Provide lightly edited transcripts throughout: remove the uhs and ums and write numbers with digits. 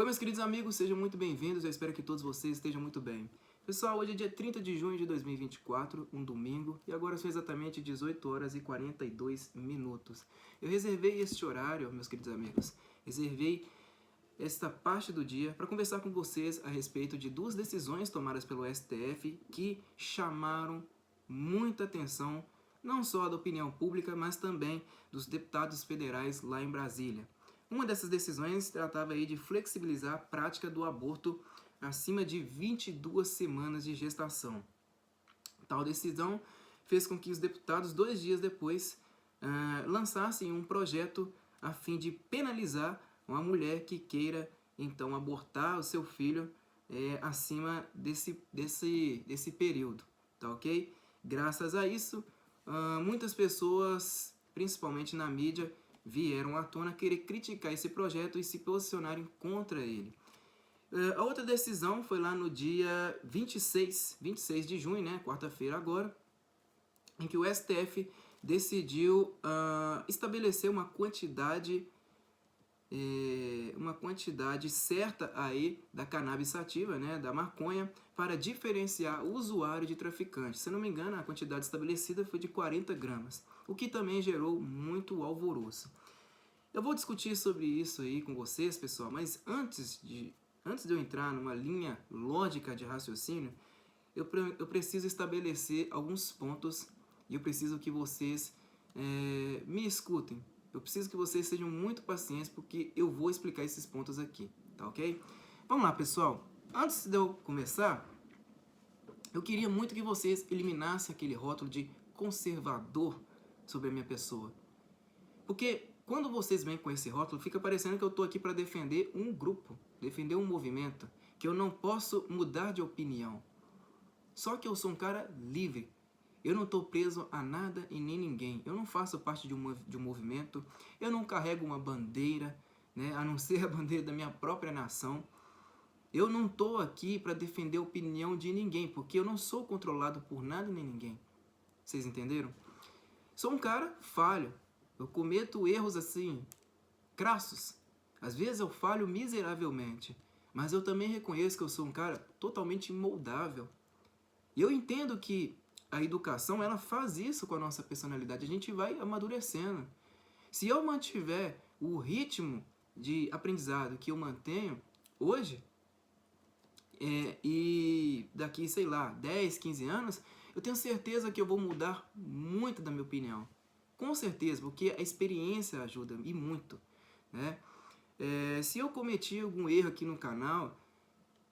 Oi, meus queridos amigos, sejam muito bem-vindos, eu espero que todos vocês estejam muito bem. Pessoal, hoje é dia 30 de junho de 2024, um domingo, e agora são exatamente 18 horas e 42 minutos. Eu reservei este horário, meus queridos amigos, reservei esta parte do dia para conversar com vocês a respeito de duas decisões tomadas pelo STF que chamaram muita atenção, não só da opinião pública, mas também dos deputados federais lá em Brasília. Uma dessas decisões tratava aí de flexibilizar a prática do aborto acima de 22 semanas de gestação. Tal decisão fez com que os deputados, 2 dias depois, lançassem um projeto a fim de penalizar uma mulher que queira, então, abortar o seu filho acima desse período, tá ok? Graças a isso, muitas pessoas, principalmente na mídia, vieram à tona querer criticar esse projeto e se posicionarem contra ele. A outra decisão foi lá no dia 26 de junho, né, quarta-feira agora, em que o STF decidiu estabelecer uma quantidade certa aí da cannabis sativa, né, da maconha, para diferenciar o usuário de traficante. Se não me engano, a quantidade estabelecida foi de 40 gramas, o que também gerou muito alvoroço. Eu vou discutir sobre isso aí com vocês, pessoal, mas antes de eu entrar numa linha lógica de raciocínio, eu preciso estabelecer alguns pontos e eu preciso que vocês me escutem. Eu preciso que vocês sejam muito pacientes porque eu vou explicar esses pontos aqui, tá ok? Vamos lá, pessoal. Antes de eu começar, eu queria muito que vocês eliminassem aquele rótulo de conservador sobre a minha pessoa. Porque quando vocês vêm com esse rótulo, fica parecendo que eu estou aqui para defender um grupo, defender um movimento, que eu não posso mudar de opinião. Só que eu sou um cara livre. Eu não estou preso a nada e nem ninguém. Eu não faço parte de um movimento. Eu não carrego uma bandeira, né, a não ser a bandeira da minha própria nação. Eu não estou aqui para defender a opinião de ninguém, porque eu não sou controlado por nada nem ninguém. Vocês entenderam? Sou um cara falho. Eu cometo erros assim, crassos. Às vezes eu falho miseravelmente. Mas eu também reconheço que eu sou um cara totalmente moldável. E eu entendo que a educação, ela faz isso com a nossa personalidade. A gente vai amadurecendo. Se eu mantiver o ritmo de aprendizado que eu mantenho hoje, e daqui, sei lá, 10, 15 anos, eu tenho certeza que eu vou mudar muito da minha opinião. Com certeza, porque a experiência ajuda e muito, né? Se eu cometi algum erro aqui no canal,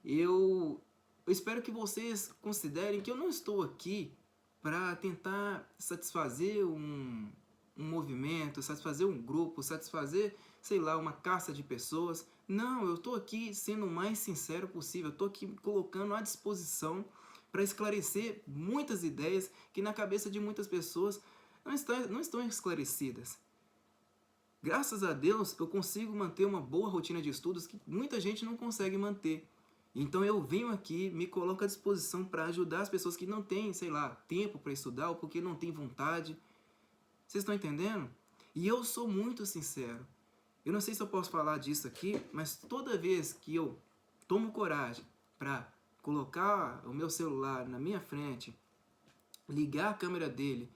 eu espero que vocês considerem que eu não estou aqui para tentar satisfazer um movimento, satisfazer um grupo, satisfazer, sei lá, uma casta de pessoas. Não, eu estou aqui sendo o mais sincero possível, eu estou aqui colocando à disposição para esclarecer muitas ideias que na cabeça de muitas pessoas não estão esclarecidas. Graças a Deus, eu consigo manter uma boa rotina de estudos que muita gente não consegue manter. Então eu venho aqui, me coloco à disposição para ajudar as pessoas que não têm, sei lá, tempo para estudar ou porque não têm vontade. Vocês estão entendendo? E eu sou muito sincero. Eu não sei se eu posso falar disso aqui, mas toda vez que eu tomo coragem para colocar o meu celular na minha frente, ligar a câmera dele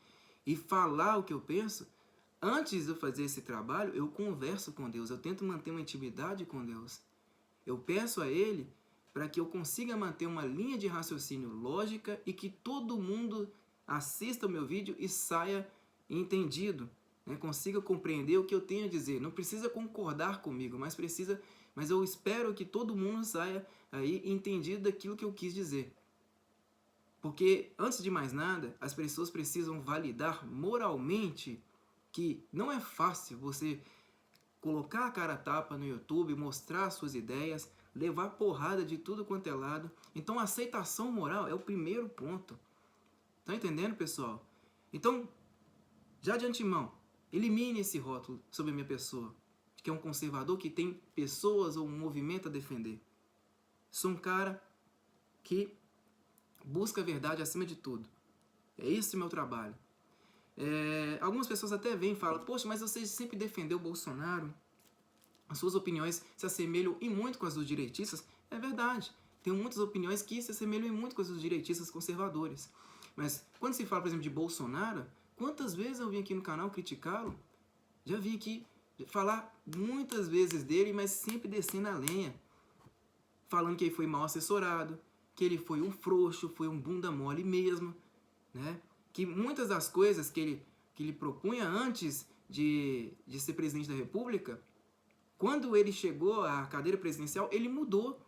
e falar o que eu penso, antes de eu fazer esse trabalho, eu converso com Deus, eu tento manter uma intimidade com Deus. Eu peço a Ele para que eu consiga manter uma linha de raciocínio lógica e que todo mundo assista o meu vídeo e saia entendido, né? Consiga compreender o que eu tenho a dizer. Não precisa concordar comigo, mas eu espero que todo mundo saia aí entendido daquilo que eu quis dizer. Porque, antes de mais nada, as pessoas precisam validar moralmente que não é fácil você colocar a cara a tapa no YouTube, mostrar suas ideias, levar porrada de tudo quanto é lado. Então, a aceitação moral é o primeiro ponto. Tá entendendo, pessoal? Então, já de antemão, elimine esse rótulo sobre a minha pessoa, que é um conservador que tem pessoas ou um movimento a defender. Sou um cara que busca a verdade acima de tudo. É esse o meu trabalho. Algumas pessoas até vêm e falam, poxa, mas você sempre defendeu o Bolsonaro. as suas opiniões se assemelham e muito com as dos direitistas, é verdade. Tem muitas opiniões que se assemelham e muito com as dos direitistas conservadores. Mas quando se fala, por exemplo, de Bolsonaro, quantas vezes eu vim aqui no canal criticá-lo? Já vim aqui falar muitas vezes dele, mas sempre descendo a lenha. Falando que ele foi mal assessorado, que ele foi um frouxo, foi um bunda mole mesmo, né? Que muitas das coisas que ele propunha antes de ser presidente da República, quando ele chegou à cadeira presidencial, ele mudou.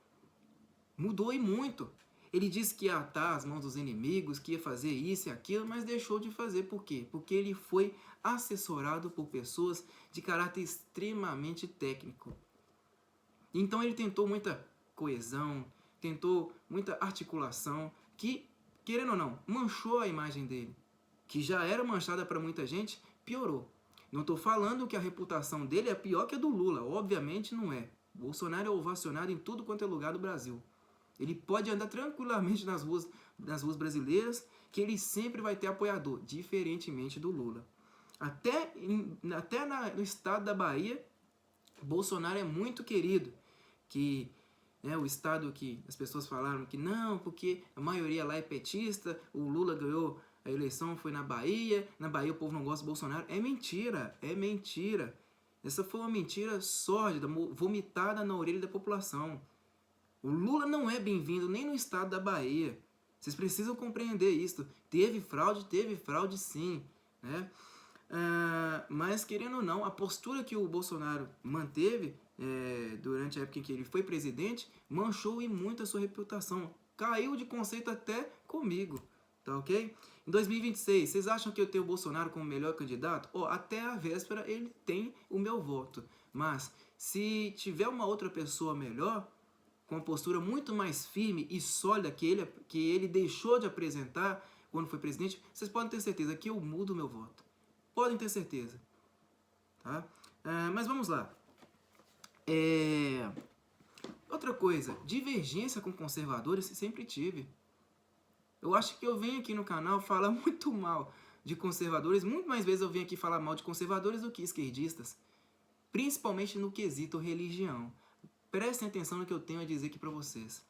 Mudou e muito. Ele disse que ia atar as mãos dos inimigos, que ia fazer isso e aquilo, mas deixou de fazer. Por quê? Porque ele foi assessorado por pessoas de caráter extremamente técnico. Então ele tentou muita coesão, tentou muita articulação, que, querendo ou não, manchou a imagem dele. Que já era manchada para muita gente, piorou. Não estou falando que a reputação dele é pior que a do Lula, obviamente não é. Bolsonaro é ovacionado em tudo quanto é lugar do Brasil. Ele pode andar tranquilamente nas ruas brasileiras, que ele sempre vai ter apoiador, diferentemente do Lula. Até no estado da Bahia, Bolsonaro é muito querido. Que o estado que as pessoas falaram que não, porque a maioria lá é petista, o Lula ganhou a eleição, foi na Bahia o povo não gosta do Bolsonaro. É mentira, é mentira. Essa foi uma mentira sórdida, vomitada na orelha da população. O Lula não é bem-vindo nem no estado da Bahia. Vocês precisam compreender isso. Teve fraude sim. Né? Mas, querendo ou não, a postura que o Bolsonaro manteve durante a época em que ele foi presidente manchou e muito a sua reputação. Caiu de conceito até comigo. Tá ok? Em 2026, vocês acham que eu tenho o Bolsonaro como melhor candidato? Até a véspera ele tem o meu voto. Mas, se tiver uma outra pessoa melhor, com uma postura muito mais firme e sólida que ele deixou de apresentar quando foi presidente, vocês podem ter certeza que eu mudo o meu voto. Podem ter certeza. Tá? Mas vamos lá. Outra coisa, divergência com conservadores sempre tive. Eu acho que eu venho aqui no canal falar muito mal de conservadores, muito mais vezes eu venho aqui falar mal de conservadores do que esquerdistas, principalmente no quesito religião. Prestem atenção no que eu tenho a dizer aqui para vocês.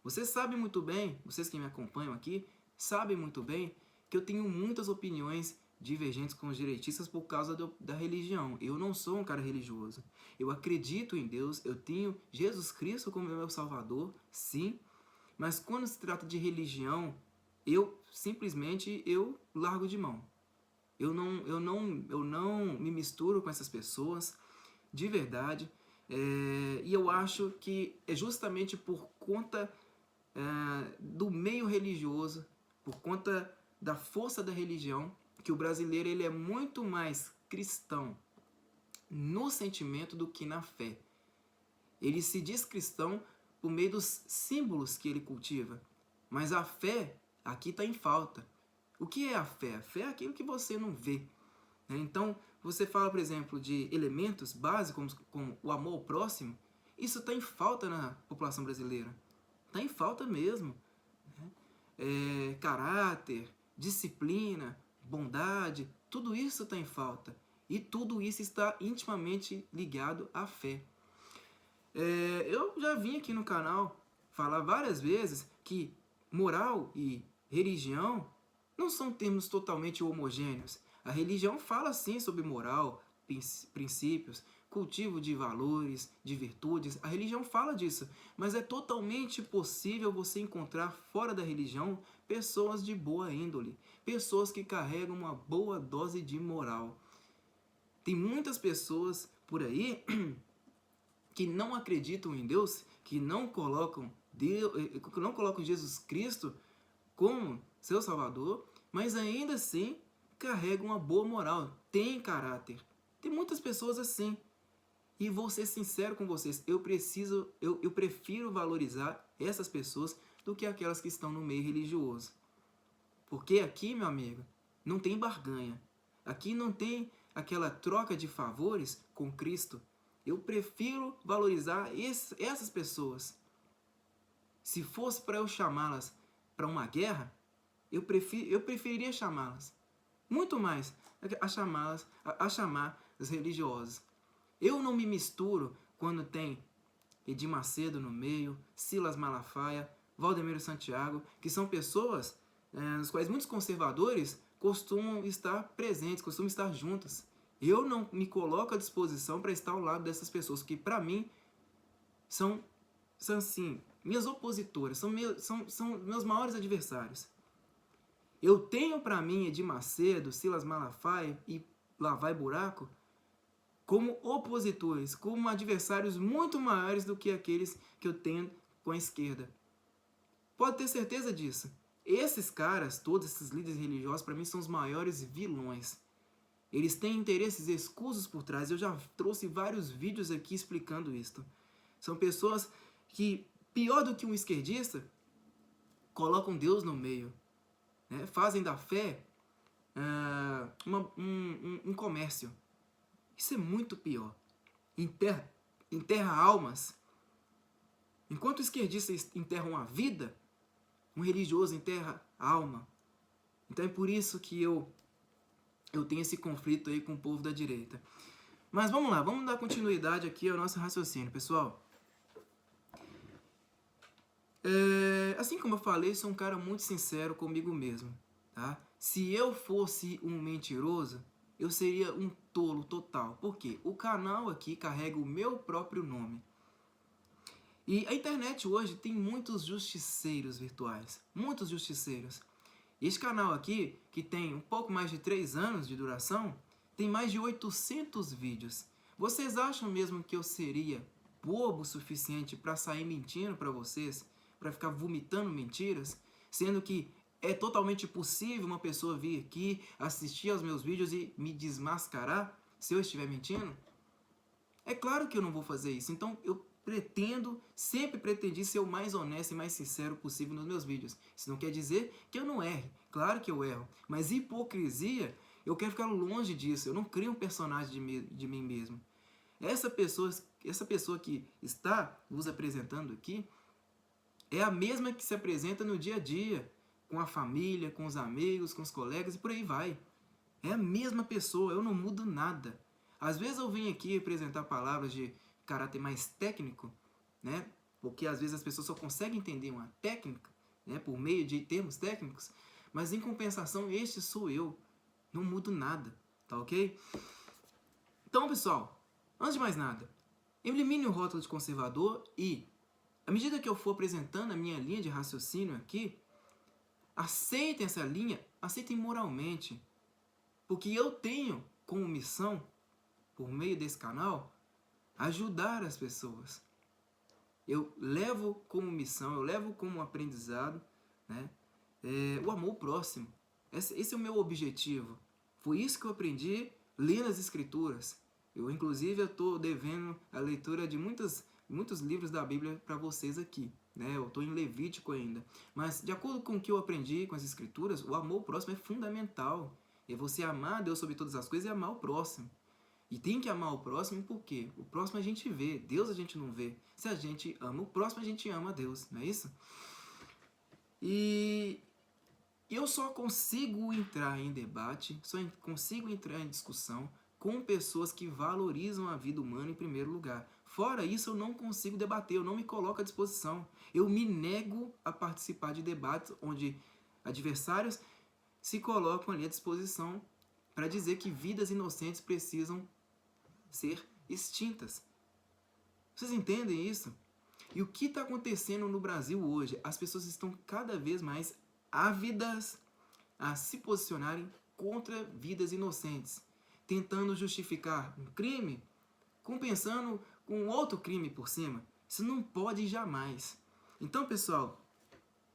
Vocês sabem muito bem, vocês que me acompanham aqui, sabem muito bem que eu tenho muitas opiniões divergentes com os direitistas por causa da religião. Eu não sou um cara religioso. Eu acredito em Deus, eu tenho Jesus Cristo como meu Salvador, sim, mas quando se trata de religião, eu simplesmente largo de mão. Eu não me misturo com essas pessoas, de verdade. E eu acho que é justamente por conta do meio religioso, por conta da força da religião, que o brasileiro ele é muito mais cristão no sentimento do que na fé. Ele se diz cristão por meio dos símbolos que ele cultiva, mas a fé aqui está em falta. O que é a fé? A fé é aquilo que você não vê. Então, você fala, por exemplo, de elementos básicos como o amor ao próximo, isso está em falta na população brasileira. Está em falta mesmo. Caráter, disciplina, bondade, tudo isso está em falta. E tudo isso está intimamente ligado à fé. Eu já vim aqui no canal falar várias vezes que moral e religião não são termos totalmente homogêneos. A religião fala sim sobre moral, princípios, cultivo de valores, de virtudes. A religião fala disso, mas é totalmente possível você encontrar fora da religião pessoas de boa índole, pessoas que carregam uma boa dose de moral. Tem muitas pessoas por aí que não acreditam em Deus, que não colocam Jesus Cristo como seu Salvador, mas ainda assim carregam uma boa moral, tem caráter. Tem muitas pessoas assim. E vou ser sincero com vocês, eu prefiro valorizar essas pessoas do que aquelas que estão no meio religioso. Porque aqui, meu amigo, não tem barganha. Aqui não tem aquela troca de favores com Cristo. Eu prefiro valorizar essas pessoas. Se fosse para eu chamá-las para uma guerra, eu preferiria chamá-las. Muito mais a chamar os religiosos. Eu não me misturo quando tem Edir Macedo no meio, Silas Malafaia, Valdemiro Santiago, que são pessoas nas quais muitos conservadores costumam estar presentes, costumam estar juntos. Eu não me coloco à disposição para estar ao lado dessas pessoas, que para mim são assim, minhas opositoras, são meus maiores adversários. Eu tenho para mim Edir Macedo, Silas Malafaia e Lá Vai Buraco como opositores, como adversários muito maiores do que aqueles que eu tenho com a esquerda. Pode ter certeza disso. Esses caras, todos esses líderes religiosos, para mim são os maiores vilões. Eles têm interesses escusos por trás. Eu já trouxe vários vídeos aqui explicando isto. São pessoas que, pior do que um esquerdista, colocam Deus no meio, né? Fazem da fé um comércio. Isso é muito pior. Enterra almas. Enquanto o esquerdista enterra uma vida, um religioso enterra a alma. Então é por isso que eu tenho esse conflito aí com o povo da direita. Mas vamos lá, vamos dar continuidade aqui ao nosso raciocínio, pessoal. Assim como eu falei, sou um cara muito sincero comigo mesmo, tá? Se eu fosse um mentiroso, eu seria um tolo total. Por quê? O canal aqui carrega o meu próprio nome. E a internet hoje tem muitos justiceiros virtuais. Muitos justiceiros. Este canal aqui, que tem um pouco mais de 3 anos de duração, tem mais de 800 vídeos. Vocês acham mesmo que eu seria bobo o suficiente para sair mentindo para vocês? Para ficar vomitando mentiras? Sendo que é totalmente possível uma pessoa vir aqui, assistir aos meus vídeos e me desmascarar se eu estiver mentindo? É claro que eu não vou fazer isso. Então eu sempre pretendi ser o mais honesto e mais sincero possível nos meus vídeos. Isso não quer dizer que eu não erre. Claro que eu erro. Mas hipocrisia, eu quero ficar longe disso. Eu não crio um personagem de mim mesmo. Essa pessoa que está nos apresentando aqui é a mesma que se apresenta no dia a dia, com a família, com os amigos, com os colegas e por aí vai. É a mesma pessoa, eu não mudo nada. Às vezes eu venho aqui apresentar palavras de caráter mais técnico, né? Porque às vezes as pessoas só conseguem entender uma técnica, né? Por meio de termos técnicos, mas em compensação este sou eu, não mudo nada, tá ok? Então, pessoal, antes de mais nada, elimine o rótulo de conservador e, à medida que eu for apresentando a minha linha de raciocínio aqui, aceitem essa linha, aceitem moralmente, porque eu tenho como missão, por meio desse canal, ajudar as pessoas. Eu levo como missão, eu levo como aprendizado, né, o amor próximo. Esse é o meu objetivo. Foi isso que eu aprendi lendo as Escrituras. Inclusive, eu estou devendo a leitura de muitos livros da Bíblia para vocês aqui. Né? Eu estou em Levítico ainda. Mas, de acordo com o que eu aprendi com as Escrituras, o amor próximo é fundamental. É você amar a Deus sobre todas as coisas e amar o próximo. E tem que amar o próximo porque o próximo a gente vê, Deus a gente não vê. Se a gente ama o próximo, a gente ama a Deus, não é isso? E eu só consigo entrar em debate, só consigo entrar em discussão com pessoas que valorizam a vida humana em primeiro lugar. Fora isso, eu não consigo debater, eu não me coloco à disposição. Eu me nego a participar de debates onde adversários se colocam ali à disposição para dizer que vidas inocentes precisam ser extintas. Vocês entendem isso? E o que está acontecendo no Brasil hoje? As pessoas estão cada vez mais ávidas a se posicionarem contra vidas inocentes, tentando justificar um crime, compensando com outro crime por cima. Isso não pode jamais. Então, pessoal,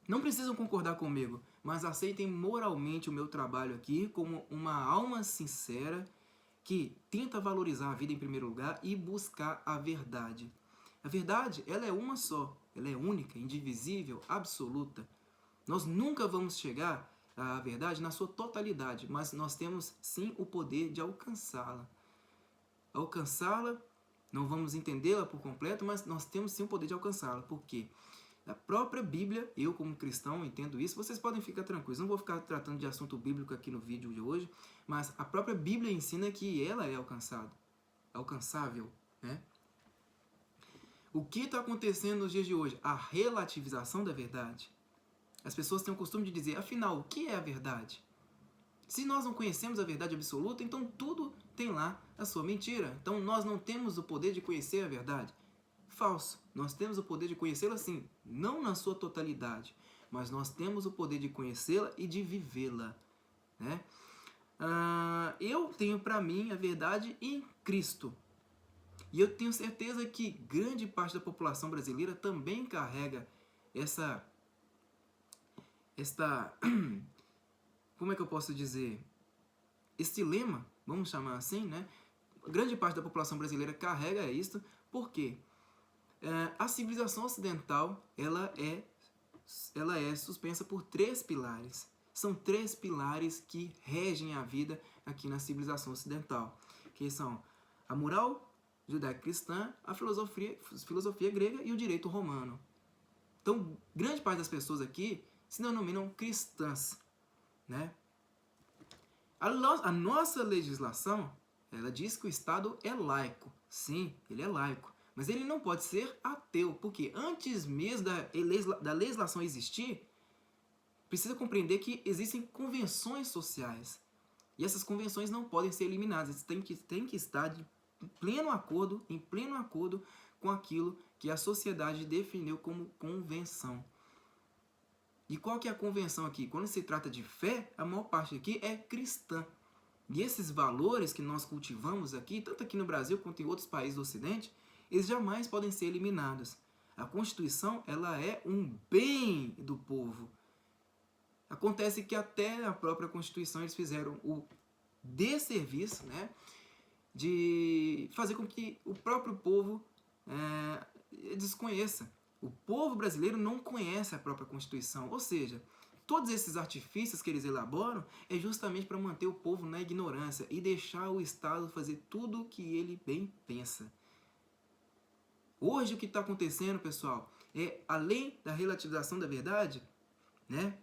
não precisam concordar comigo, mas aceitem moralmente o meu trabalho aqui como uma alma sincera que tenta valorizar a vida em primeiro lugar e buscar a verdade. A verdade, ela é uma só, ela é única, indivisível, absoluta. Nós nunca vamos chegar à verdade na sua totalidade, mas nós temos sim o poder de alcançá-la. Alcançá-la, não vamos entendê-la por completo, mas nós temos sim o poder de alcançá-la. Por quê? Na própria Bíblia, eu como cristão entendo isso, vocês podem ficar tranquilos, não vou ficar tratando de assunto bíblico aqui no vídeo de hoje, mas a própria Bíblia ensina que ela é alcançável, né? O que está acontecendo nos dias de hoje? A relativização da verdade. As pessoas têm o costume de dizer, afinal, o que é a verdade? Se nós não conhecemos a verdade absoluta, então tudo tem lá a sua mentira. Então nós não temos o poder de conhecer a verdade. Falso. Nós temos o poder de conhecê-la sim, não na sua totalidade, mas nós temos o poder de conhecê-la e de vivê-la, né? Eu tenho para mim a verdade em Cristo. E eu tenho certeza que grande parte da população brasileira também carrega esta como é que eu posso dizer? Este lema, vamos chamar assim, né? Grande parte da população brasileira carrega isto, porque a civilização ocidental ela é suspensa por 3 pilares. São 3 pilares que regem a vida aqui na civilização ocidental, que são a moral judaico-cristã, a filosofia grega e o direito romano. Então, grande parte das pessoas aqui se denominam cristãs, né? A nossa legislação, ela diz que o Estado é laico. Sim, ele é laico. Mas ele não pode ser ateu, porque antes mesmo da legislação existir, precisa compreender que existem convenções sociais. E essas convenções não podem ser eliminadas. Tem que estar em pleno acordo com aquilo que a sociedade definiu como convenção. E qual que é a convenção aqui? Quando se trata de fé, a maior parte aqui é cristã. E esses valores que nós cultivamos aqui, tanto aqui no Brasil quanto em outros países do Ocidente, eles jamais podem ser eliminados. A Constituição, ela é um bem do povo. Acontece que até a própria Constituição eles fizeram o desserviço, né, de fazer com que o próprio povo desconheça. O povo brasileiro não conhece a própria Constituição, ou seja, todos esses artifícios que eles elaboram é justamente para manter o povo na ignorância e deixar o Estado fazer tudo o que ele bem pensa. Hoje o que está acontecendo, pessoal, é além da relativização da verdade, né?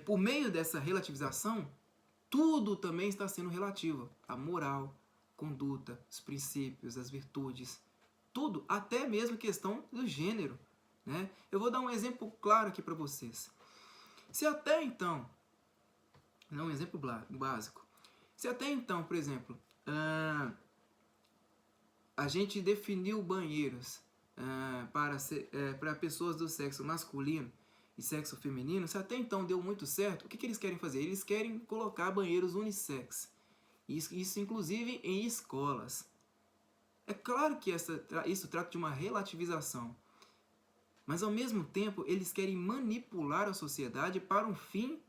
Por meio dessa relativização, tudo também está sendo relativo. A moral, conduta, os princípios, as virtudes, tudo, até mesmo questão do gênero, né? Eu vou dar um exemplo claro aqui para vocês. Se até então, não um exemplo básico, se até então, por exemplo, a gente definiu banheiros para pessoas do sexo masculino e sexo feminino, se até então deu muito certo, o que eles querem fazer? Eles querem colocar banheiros unissex. Isso inclusive em escolas. É claro que isso trata de uma relativização. Mas ao mesmo tempo eles querem manipular a sociedade para um fim,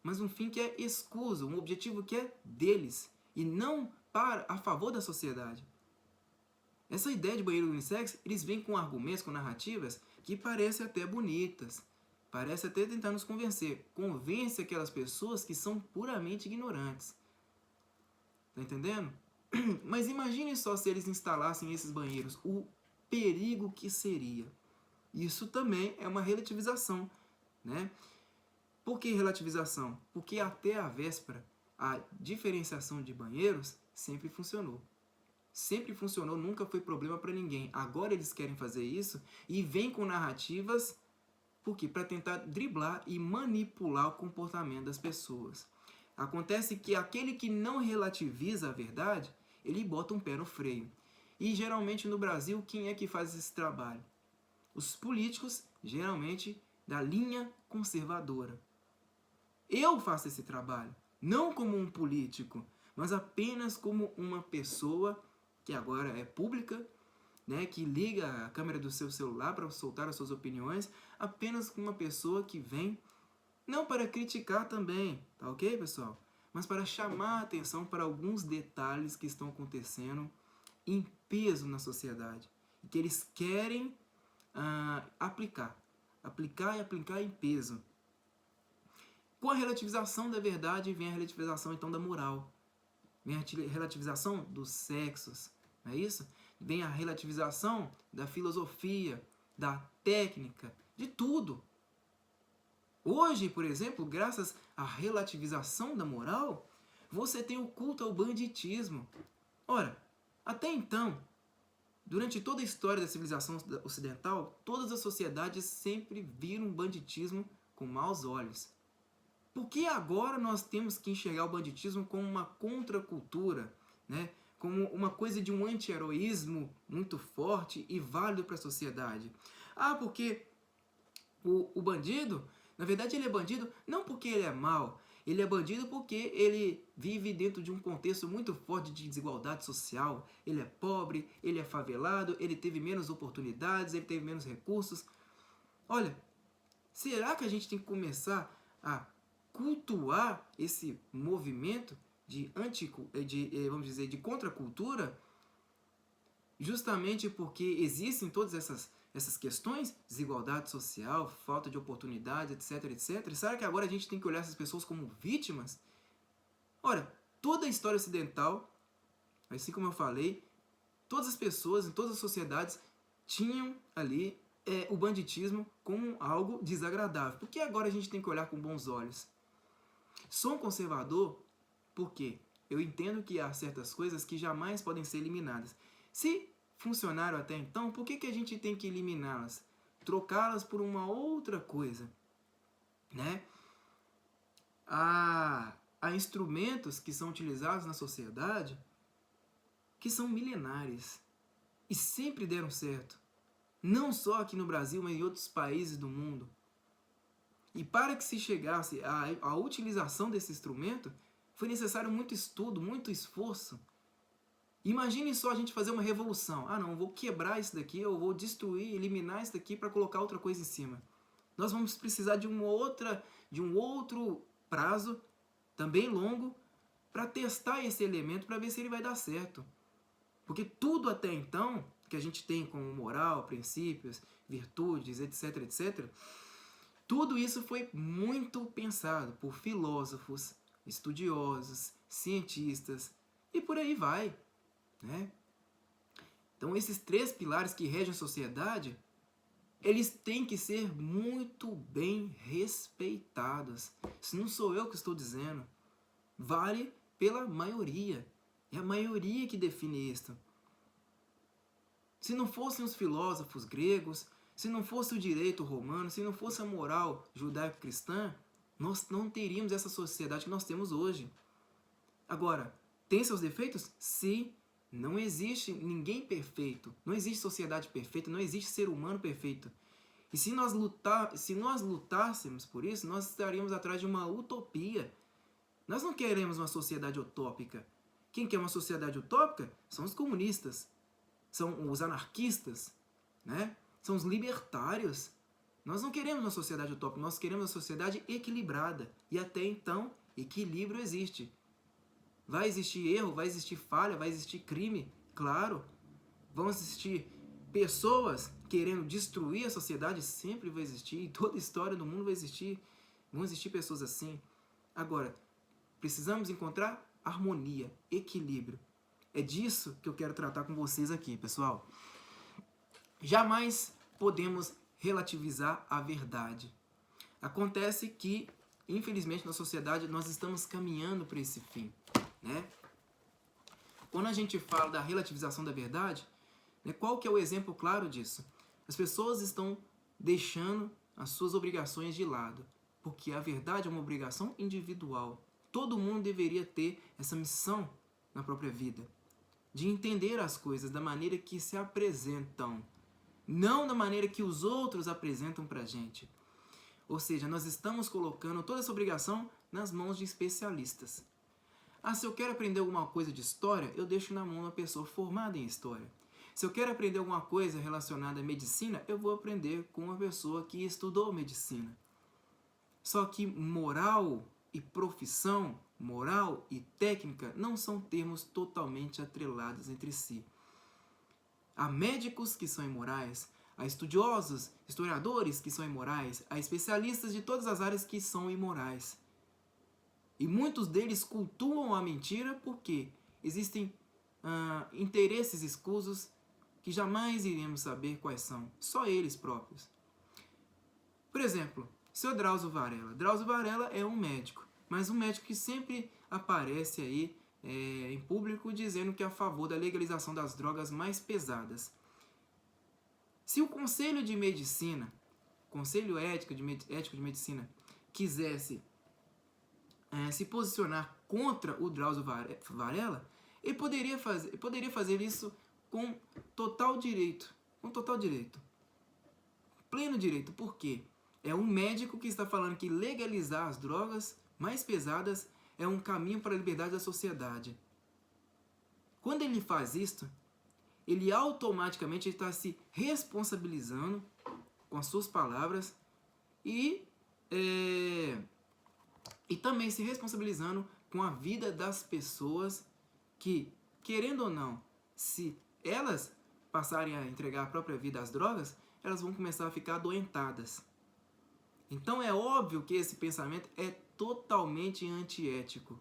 mas um fim que é escuso, um objetivo que é deles, e não a favor da sociedade. Essa ideia de banheiro unissex, eles vêm com argumentos, com narrativas que parecem até bonitas. Parece até tentar nos convencer. Convence aquelas pessoas que são puramente ignorantes. Tá entendendo? Mas imagine só se eles instalassem esses banheiros. O perigo que seria. Isso também é uma relativização, né? Por que relativização? Porque até a véspera, a diferenciação de banheiros sempre funcionou. Sempre funcionou, nunca foi problema para ninguém. Agora eles querem fazer isso e vêm com narrativas, por quê? Para tentar driblar e manipular o comportamento das pessoas. Acontece que aquele que não relativiza a verdade, ele bota um pé no freio. E geralmente no Brasil, quem é que faz esse trabalho? Os políticos, geralmente da linha conservadora. Eu faço esse trabalho, não como um político, mas apenas como uma pessoa que agora é pública, né, que liga a câmera do seu celular para soltar as suas opiniões, apenas como uma pessoa que vem, não para criticar também, tá ok, pessoal? Mas para chamar a atenção para alguns detalhes que estão acontecendo em peso na sociedade, e que eles querem aplicar em peso. Com a relativização da verdade vem a relativização então da moral, vem a relativização dos sexos, não é isso? Vem a relativização da filosofia, da técnica, de tudo. Hoje, por exemplo, graças à relativização da moral, você tem o culto ao banditismo. Ora, até então, Durante toda a história da civilização ocidental, todas as sociedades sempre viram o banditismo com maus olhos. Por que agora nós temos que enxergar o banditismo como uma contracultura, né? Como uma coisa de um anti-heroísmo muito forte e válido para a sociedade? Ah, porque o bandido, na verdade ele é bandido não porque ele é mau, ele é bandido porque ele vive dentro de um contexto muito forte de desigualdade social. Ele é pobre, ele é favelado, ele teve menos oportunidades, ele teve menos recursos. Olha, será que a gente tem que começar a cultuar esse movimento vamos dizer, de contracultura, justamente porque existem todas essas questões, desigualdade social, falta de oportunidade, etc, etc. Será que agora a gente tem que olhar essas pessoas como vítimas? Ora, toda a história ocidental, assim como eu falei, todas as pessoas, em todas as sociedades, tinham ali o banditismo como algo desagradável. Por que agora a gente tem que olhar com bons olhos? Sou um conservador porque eu entendo que há certas coisas que jamais podem ser eliminadas. Se funcionaram até então, por que a gente tem que eliminá-las? Trocá-las por uma outra coisa, né? Há instrumentos que são utilizados na sociedade que são milenares e sempre deram certo. Não só aqui no Brasil, mas em outros países do mundo. E para que se chegasse à utilização desse instrumento, foi necessário muito estudo, muito esforço. Imagine só a gente fazer uma revolução. Ah, não, vou quebrar isso daqui, eu vou destruir, eliminar isso daqui para colocar outra coisa em cima. Nós vamos precisar de um outro prazo, também longo, para testar esse elemento, para ver se ele vai dar certo. Porque tudo até então, que a gente tem como moral, princípios, virtudes, etc, etc, tudo isso foi muito pensado por filósofos, estudiosos, cientistas e por aí vai, né? Então esses 3 pilares que regem a sociedade, eles têm que ser muito bem respeitados. Isso não sou eu que estou dizendo. Vale pela maioria. É a maioria que define isto. Se não fossem os filósofos gregos, se não fosse o direito romano, se não fosse a moral judaico-cristã, nós não teríamos essa sociedade que nós temos hoje. Agora, tem seus defeitos? Sim. Não existe ninguém perfeito. Não existe sociedade perfeita, não existe ser humano perfeito. E se nós lutássemos por isso, nós estaríamos atrás de uma utopia. Nós não queremos uma sociedade utópica. Quem quer uma sociedade utópica são os comunistas, são os anarquistas, né? São os libertários. Nós não queremos uma sociedade utópica, nós queremos uma sociedade equilibrada. E até então, equilíbrio existe. Vai existir erro, vai existir falha, vai existir crime, claro. Vão existir pessoas querendo destruir a sociedade, sempre vai existir. Em toda a história do mundo vão existir pessoas assim. Agora, precisamos encontrar harmonia, equilíbrio. É disso que eu quero tratar com vocês aqui, pessoal. Jamais podemos relativizar a verdade. Acontece que, infelizmente, na sociedade nós estamos caminhando para esse fim, né? Quando a gente fala da relativização da verdade, né, qual que é o exemplo claro disso? As pessoas estão deixando as suas obrigações de lado, porque a verdade é uma obrigação individual. Todo mundo deveria ter essa missão na própria vida, de entender as coisas da maneira que se apresentam, não da maneira que os outros apresentam pra gente. Ou seja, nós estamos colocando toda essa obrigação nas mãos de especialistas. Ah, se eu quero aprender alguma coisa de história, eu deixo na mão de uma pessoa formada em história. Se eu quero aprender alguma coisa relacionada à medicina, eu vou aprender com uma pessoa que estudou medicina. Só que moral e profissão, moral e técnica não são termos totalmente atrelados entre si. Há médicos que são imorais, há estudiosos, historiadores que são imorais, há especialistas de todas as áreas que são imorais. E muitos deles cultuam a mentira porque existem interesses escusos que jamais iremos saber quais são, só eles próprios. Por exemplo, seu Drauzio Varela. Drauzio Varela é um médico, mas um médico que sempre aparece aí em público dizendo que é a favor da legalização das drogas mais pesadas. Se o Conselho de Medicina, Conselho Ético de Medicina, quisesse se posicionar contra o Drauzio Varela, ele poderia fazer isso com total direito. Pleno direito. Por quê? É um médico que está falando que legalizar as drogas mais pesadas é um caminho para a liberdade da sociedade. Quando ele faz isto, ele automaticamente está se responsabilizando com as suas palavras e também se responsabilizando com a vida das pessoas que, querendo ou não, se elas passarem a entregar a própria vida às drogas, elas vão começar a ficar adoentadas. Então é óbvio que esse pensamento é totalmente antiético.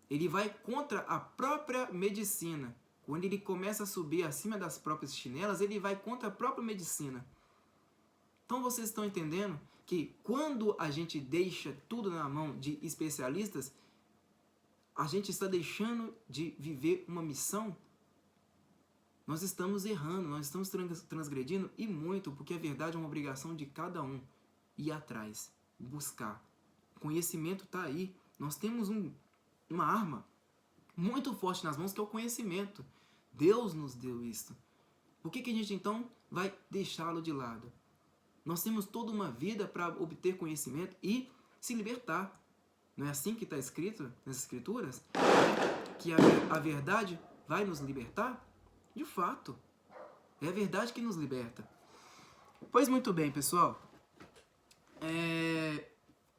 Ele vai contra a própria medicina. Quando ele começa a subir acima das próprias chinelas, ele vai contra a própria medicina. Então vocês estão entendendo que quando a gente deixa tudo na mão de especialistas, a gente está deixando de viver uma missão? Nós estamos errando, nós estamos transgredindo e muito, porque a verdade é uma obrigação de cada um. Ir atrás, buscar. O conhecimento está aí. Nós temos uma arma muito forte nas mãos, que é o conhecimento. Deus nos deu isso. Por que a gente então vai deixá-lo de lado? Nós temos toda uma vida para obter conhecimento e se libertar. Não é assim que está escrito nas Escrituras? Que a verdade vai nos libertar? De fato. É a verdade que nos liberta. Pois muito bem, pessoal.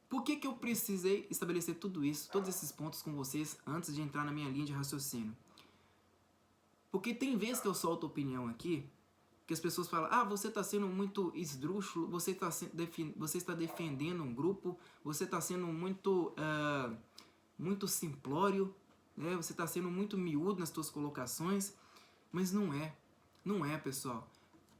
Por que eu precisei estabelecer tudo isso, todos esses pontos com vocês antes de entrar na minha linha de raciocínio? Porque tem vezes que eu solto opinião aqui, que as pessoas falam, você está sendo muito esdrúxulo, você está defendendo um grupo, você está sendo muito simplório, né? Você está sendo muito miúdo nas suas colocações, mas não é, pessoal.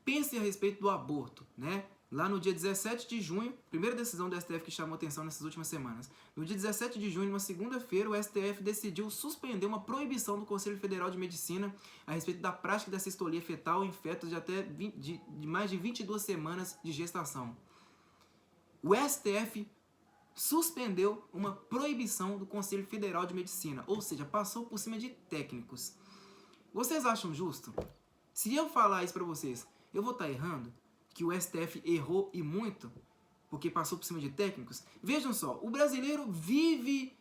Pense a respeito do aborto, né? Lá no dia 17 de junho, primeira decisão do STF que chamou atenção nessas últimas semanas. No dia 17 de junho, numa segunda-feira, o STF decidiu suspender uma proibição do Conselho Federal de Medicina a respeito da prática da cistolia fetal em fetos de mais de 22 semanas de gestação. O STF suspendeu uma proibição do Conselho Federal de Medicina, ou seja, passou por cima de técnicos. Vocês acham justo? Se eu falar isso para vocês, eu vou estar errando? Que o STF errou e muito, porque passou por cima de técnicos? Vejam só, o brasileiro vive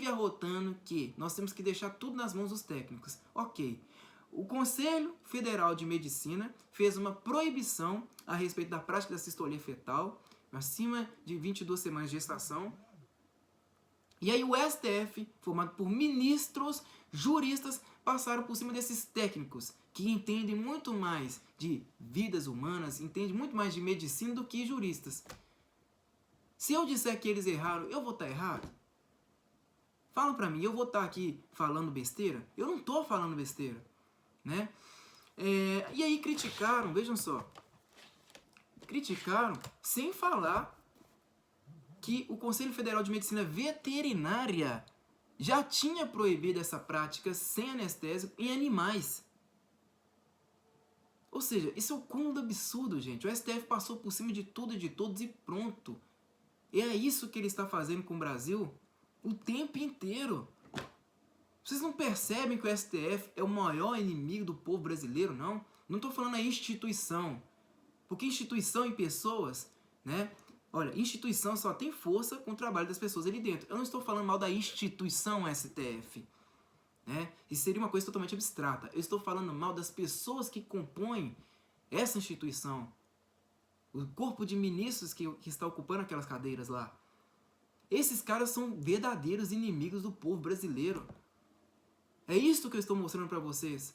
arrotando que nós temos que deixar tudo nas mãos dos técnicos. Ok, o Conselho Federal de Medicina fez uma proibição a respeito da prática da cistolia fetal, acima de 22 semanas de gestação. E aí o STF, formado por ministros, juristas, passaram por cima desses técnicos, que entendem muito mais de vidas humanas, entendem muito mais de medicina do que juristas. Se eu disser que eles erraram, eu vou estar errado? Falam pra mim, eu vou estar aqui falando besteira? Eu não estou falando besteira, né? E aí criticaram, vejam só, criticaram sem falar que o Conselho Federal de Medicina Veterinária já tinha proibido essa prática sem anestésico em animais. Ou seja, isso é o cúmulo do absurdo, gente. O STF passou por cima de tudo e de todos e pronto. E é isso que ele está fazendo com o Brasil o tempo inteiro. Vocês não percebem que o STF é o maior inimigo do povo brasileiro, não? Não estou falando a instituição. Porque instituição e pessoas, né? Olha, instituição só tem força com o trabalho das pessoas ali dentro. Eu não estou falando mal da instituição STF. Né? Isso seria uma coisa totalmente abstrata. Eu estou falando mal das pessoas que compõem essa instituição. O corpo de ministros que está ocupando aquelas cadeiras lá. Esses caras são verdadeiros inimigos do povo brasileiro. É isso que eu estou mostrando para vocês.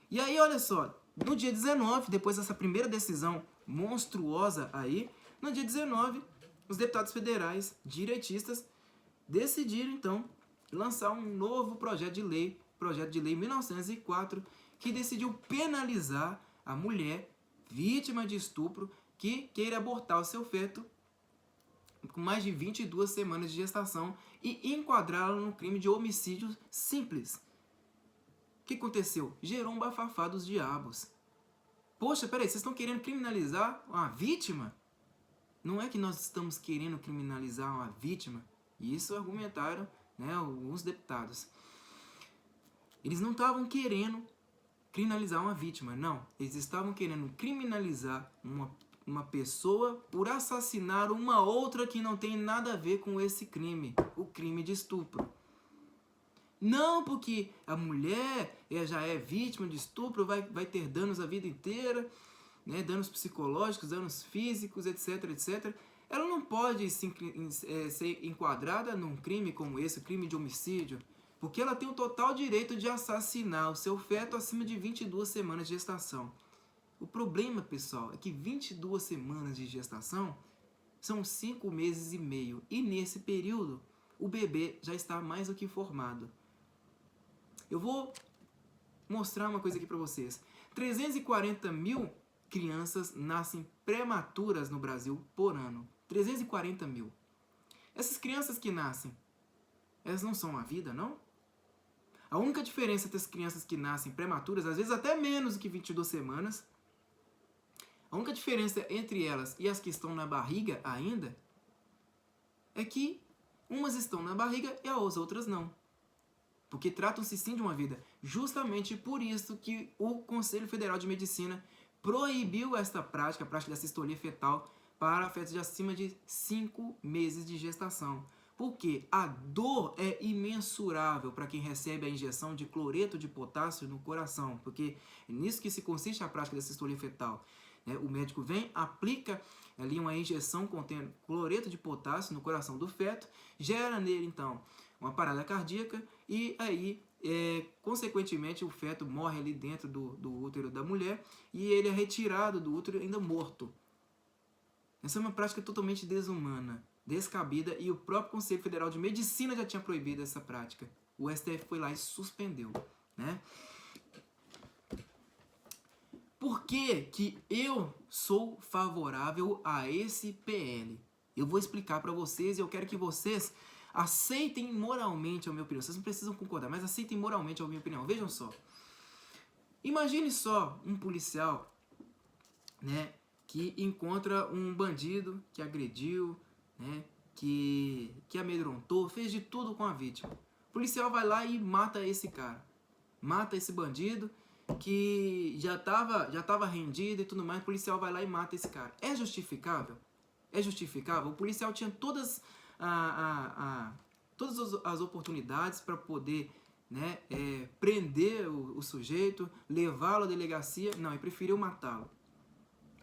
E aí, olha só. No dia 19, depois dessa primeira decisão monstruosa aí, no dia 19, os deputados federais direitistas decidiram, então, lançar um novo projeto de lei 1904, que decidiu penalizar a mulher vítima de estupro que queira abortar o seu feto com mais de 22 semanas de gestação e enquadrá-la no crime de homicídio simples. O que aconteceu? Gerou um bafafá dos diabos. Poxa, peraí, vocês estão querendo criminalizar uma vítima? Não é que nós estamos querendo criminalizar uma vítima. Isso argumentaram, né, alguns deputados. Eles não estavam querendo criminalizar uma vítima, não. Eles estavam querendo criminalizar uma pessoa por assassinar uma outra que não tem nada a ver com esse crime, o crime de estupro. Não porque a mulher já é vítima de estupro, vai ter danos a vida inteira, né, danos psicológicos, danos físicos, etc, etc. Ela não pode ser enquadrada num crime como esse, crime de homicídio, porque ela tem o total direito de assassinar o seu feto acima de 22 semanas de gestação. O problema, pessoal, é que 22 semanas de gestação são 5 meses e meio. E nesse período, o bebê já está mais do que formado. Eu vou mostrar uma coisa aqui para vocês. 340 mil crianças nascem prematuras no Brasil por ano. 340 mil. Essas crianças que nascem, elas não são a vida, não? A única diferença entre as crianças que nascem prematuras, às vezes até menos do que 22 semanas, a única diferença entre elas e as que estão na barriga ainda, é que umas estão na barriga e as outras não. Porque tratam-se sim de uma vida. Justamente por isso que o Conselho Federal de Medicina proibiu esta prática, a prática da sistolia fetal, para fetos de acima de 5 meses de gestação. Porque a dor é imensurável para quem recebe a injeção de cloreto de potássio no coração. Porque é nisso que se consiste a prática da sistolia fetal. O médico vem, aplica ali uma injeção contendo cloreto de potássio no coração do feto, gera nele então uma parada cardíaca e aí, consequentemente, o feto morre ali dentro do útero da mulher e ele é retirado do útero ainda morto. Essa é uma prática totalmente desumana, descabida, e o próprio Conselho Federal de Medicina já tinha proibido essa prática. O STF foi lá e suspendeu, né? Por que que eu sou favorável a esse PL? Eu vou explicar para vocês e eu quero que vocês aceitem moralmente a minha opinião. Vocês não precisam concordar, mas aceitem moralmente a minha opinião. Vejam só. Imagine só um policial, né, que encontra um bandido que agrediu, né, que amedrontou, fez de tudo com a vítima. O policial vai lá e mata esse cara. Mata esse bandido que já tava rendido e tudo mais. O policial vai lá e mata esse cara. É justificável? É justificável? O policial tinha todas as oportunidades para poder, né, prender o sujeito, levá-lo à delegacia. Não, ele preferiu matá-lo.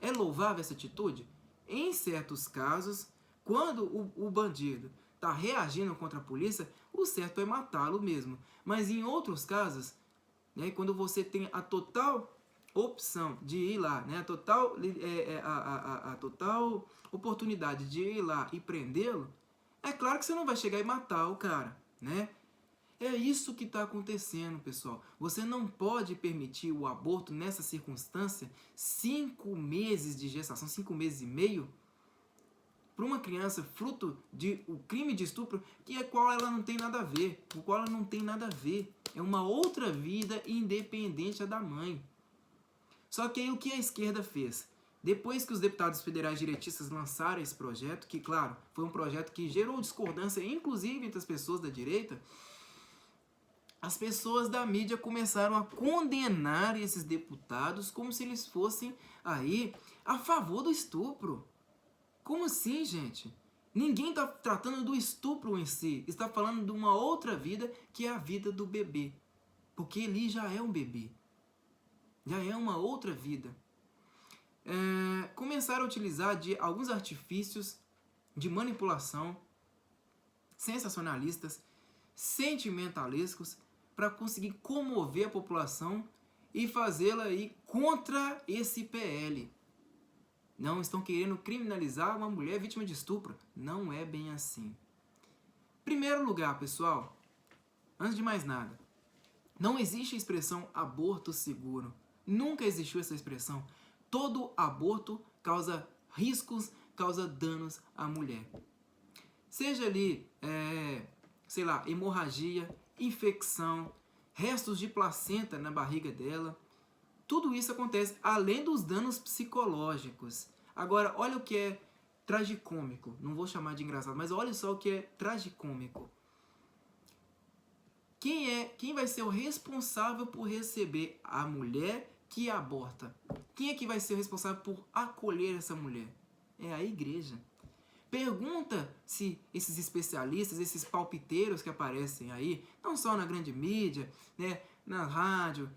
É louvável essa atitude? Em certos casos, quando o bandido está reagindo contra a polícia, o certo é matá-lo mesmo. Mas em outros casos, né, quando você tem a total opção de ir lá, né, a total oportunidade de ir lá e prendê-lo, é claro que você não vai chegar e matar o cara, né? É isso que está acontecendo, pessoal. Você não pode permitir o aborto nessa circunstância, 5 meses de gestação, 5 meses e meio, para uma criança fruto de o crime de estupro, que é qual ela não tem nada a ver, com o qual ela não tem nada a ver. É uma outra vida independente da mãe. Só que aí o que a esquerda fez? Depois que os deputados federais direitistas lançaram esse projeto, que claro, foi um projeto que gerou discordância, inclusive entre as pessoas da direita, as pessoas da mídia começaram a condenar esses deputados como se eles fossem aí a favor do estupro. Como assim, gente? Ninguém está tratando do estupro em si, está falando de uma outra vida, que é a vida do bebê. Porque ele já é um bebê. Já é uma outra vida. Começaram a utilizar de alguns artifícios de manipulação sensacionalistas, sentimentalescos, para conseguir comover a população e fazê-la ir contra esse PL. Não estão querendo criminalizar uma mulher vítima de estupro. Não é bem assim. Primeiro lugar, pessoal, antes de mais nada, não existe a expressão aborto seguro. Nunca existiu essa expressão. Todo aborto causa riscos, causa danos à mulher. Seja ali, sei lá, hemorragia, infecção, restos de placenta na barriga dela. Tudo isso acontece, além dos danos psicológicos. Agora, olha o que é tragicômico. Não vou chamar de engraçado, mas olha só o que é tragicômico. Quem vai ser o responsável por receber a mulher que aborta? Quem é que vai ser o responsável por acolher essa mulher? É a igreja. Pergunta se esses especialistas, esses palpiteiros que aparecem aí, não só na grande mídia, né, na rádio,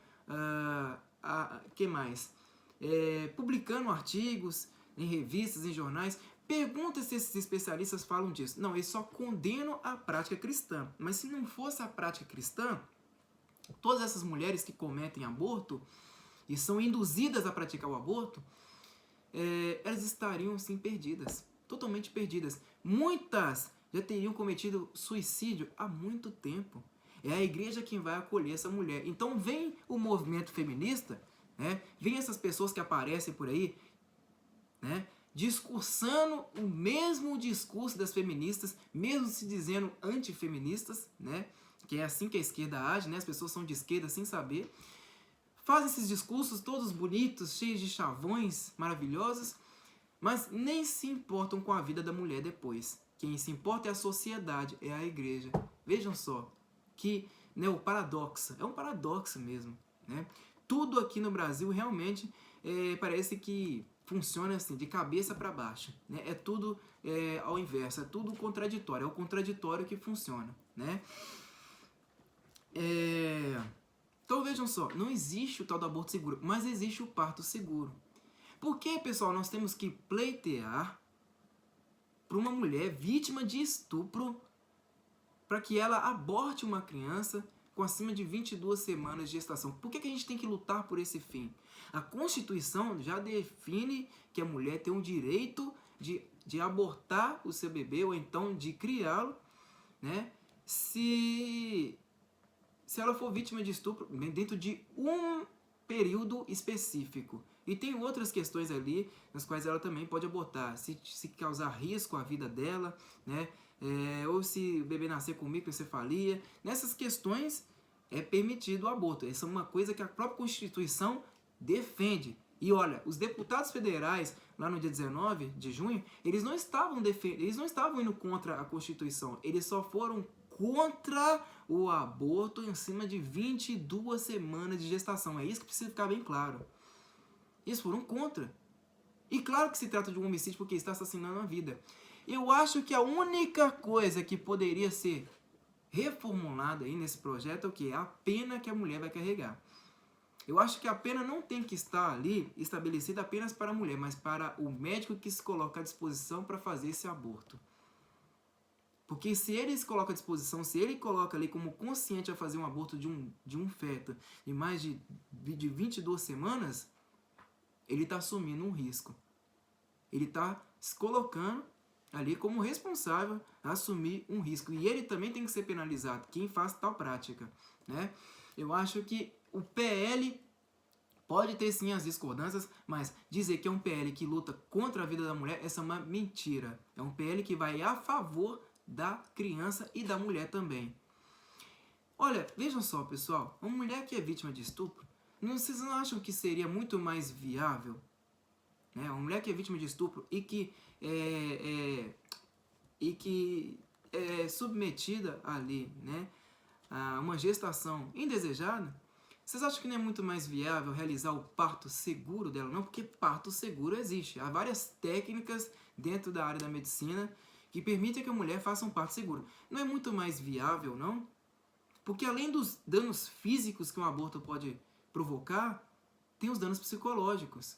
que mais? Publicando artigos em revistas, em jornais. Pergunta se esses especialistas falam disso. Não, eles só condenam a prática cristã. Mas se não fosse a prática cristã, todas essas mulheres que cometem aborto e são induzidas a praticar o aborto, elas estariam assim perdidas, totalmente perdidas. Muitas já teriam cometido suicídio há muito tempo. É a igreja quem vai acolher essa mulher. Então vem o movimento feminista, né? Vem essas pessoas que aparecem por aí, né, discursando o mesmo discurso das feministas, mesmo se dizendo antifeministas, né, que é assim que a esquerda age, né, as pessoas são de esquerda sem saber, fazem esses discursos todos bonitos, cheios de chavões maravilhosos, mas nem se importam com a vida da mulher depois. Quem se importa é a sociedade, é a igreja. Vejam só que, né, o paradoxo, é um paradoxo mesmo, né? Tudo aqui no Brasil realmente parece que funciona assim, de cabeça para baixo, né? É tudo ao inverso, é tudo contraditório, é o contraditório que funciona, né? Então vejam só, não existe o tal do aborto seguro, mas existe o parto seguro. Por que, pessoal, nós temos que pleitear para uma mulher vítima de estupro para que ela aborte uma criança com acima de 22 semanas de gestação? Por que a gente tem que lutar por esse fim? A Constituição já define que a mulher tem o direito de abortar o seu bebê ou então de criá-lo, né, se ela for vítima de estupro dentro de um período específico. E tem outras questões ali nas quais ela também pode abortar, se causar risco à vida dela, né, ou se o bebê nascer com microcefalia. Nessas questões é permitido o aborto. Essa é uma coisa que a própria Constituição defende. E olha, os deputados federais, lá no dia 19 de junho, eles não estavam indo contra a Constituição, eles só foram contra o aborto em cima de 22 semanas de gestação. É isso que precisa ficar bem claro. Eles foram contra. E claro que se trata de um homicídio porque está assassinando a vida. Eu acho que a única coisa que poderia ser reformulada aí nesse projeto é o quê? A pena que a mulher vai carregar. Eu acho que a pena não tem que estar ali estabelecida apenas para a mulher, mas para o médico que se coloca à disposição para fazer esse aborto. Porque se ele se coloca à disposição, se ele coloca ali como consciente a fazer um aborto de um feto em mais de 22 semanas, ele está assumindo um risco. Ele está se colocando ali como responsável a assumir um risco. E ele também tem que ser penalizado, quem faz tal prática, né? Eu acho que o PL pode ter sim as discordâncias, mas dizer que é um PL que luta contra a vida da mulher, essa é uma mentira. É um PL que vai a favor da criança e da mulher também. Olha, vejam só, pessoal, uma mulher que é vítima de estupro, vocês não acham que seria muito mais viável, né? Uma mulher que é vítima de estupro e que é submetida ali, né, a uma gestação indesejada, vocês acham que não é muito mais viável realizar o parto seguro dela? Não, porque parto seguro existe. Há várias técnicas dentro da área da medicina que permitem que a mulher faça um parto seguro. Não é muito mais viável, não? Porque além dos danos físicos que um aborto pode provocar, tem os danos psicológicos.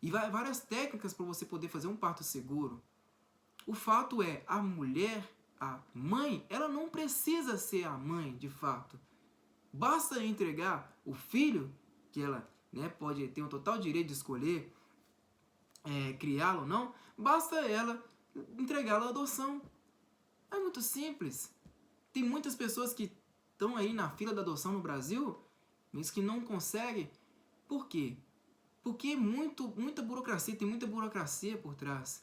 E várias técnicas para você poder fazer um parto seguro. O fato é, a mulher, a mãe, ela não precisa ser a mãe, de fato. Basta entregar o filho, que ela, né, pode ter um total direito de escolher criá-lo ou não, basta ela entregá-lo à adoção. É muito simples. Tem muitas pessoas que estão aí na fila da adoção no Brasil, mas que não conseguem. Por quê? Porque muita burocracia, tem muita burocracia por trás.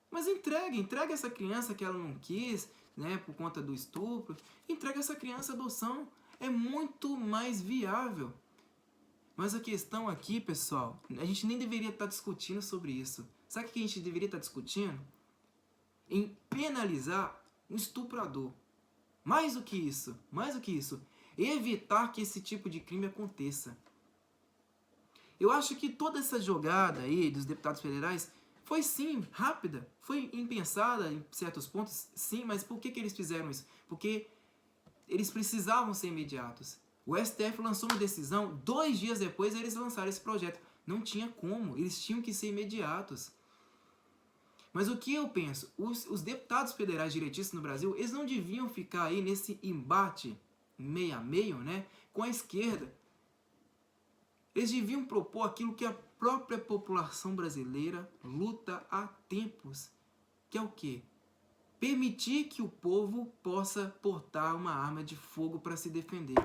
Mas entregue essa criança que ela não quis, né, por conta do estupro, entregue essa criança à adoção. É muito mais viável. Mas a questão aqui, pessoal, a gente nem deveria estar discutindo sobre isso. Sabe o que a gente deveria estar discutindo? Em penalizar o estuprador. Mais do que isso, evitar que esse tipo de crime aconteça. Eu acho que toda essa jogada aí dos deputados federais foi sim rápida, foi impensada em certos pontos, sim, mas por que eles fizeram isso? Porque eles precisavam ser imediatos. O STF lançou uma decisão, 2 dias depois eles lançaram esse projeto. Não tinha como, eles tinham que ser imediatos. Mas o que eu penso? Os deputados federais direitistas no Brasil, eles não deviam ficar aí nesse embate meio a meio, né, com a esquerda. Eles deviam propor aquilo que a própria população brasileira luta há tempos, que é o quê? Permitir que o povo possa portar uma arma de fogo para se defender.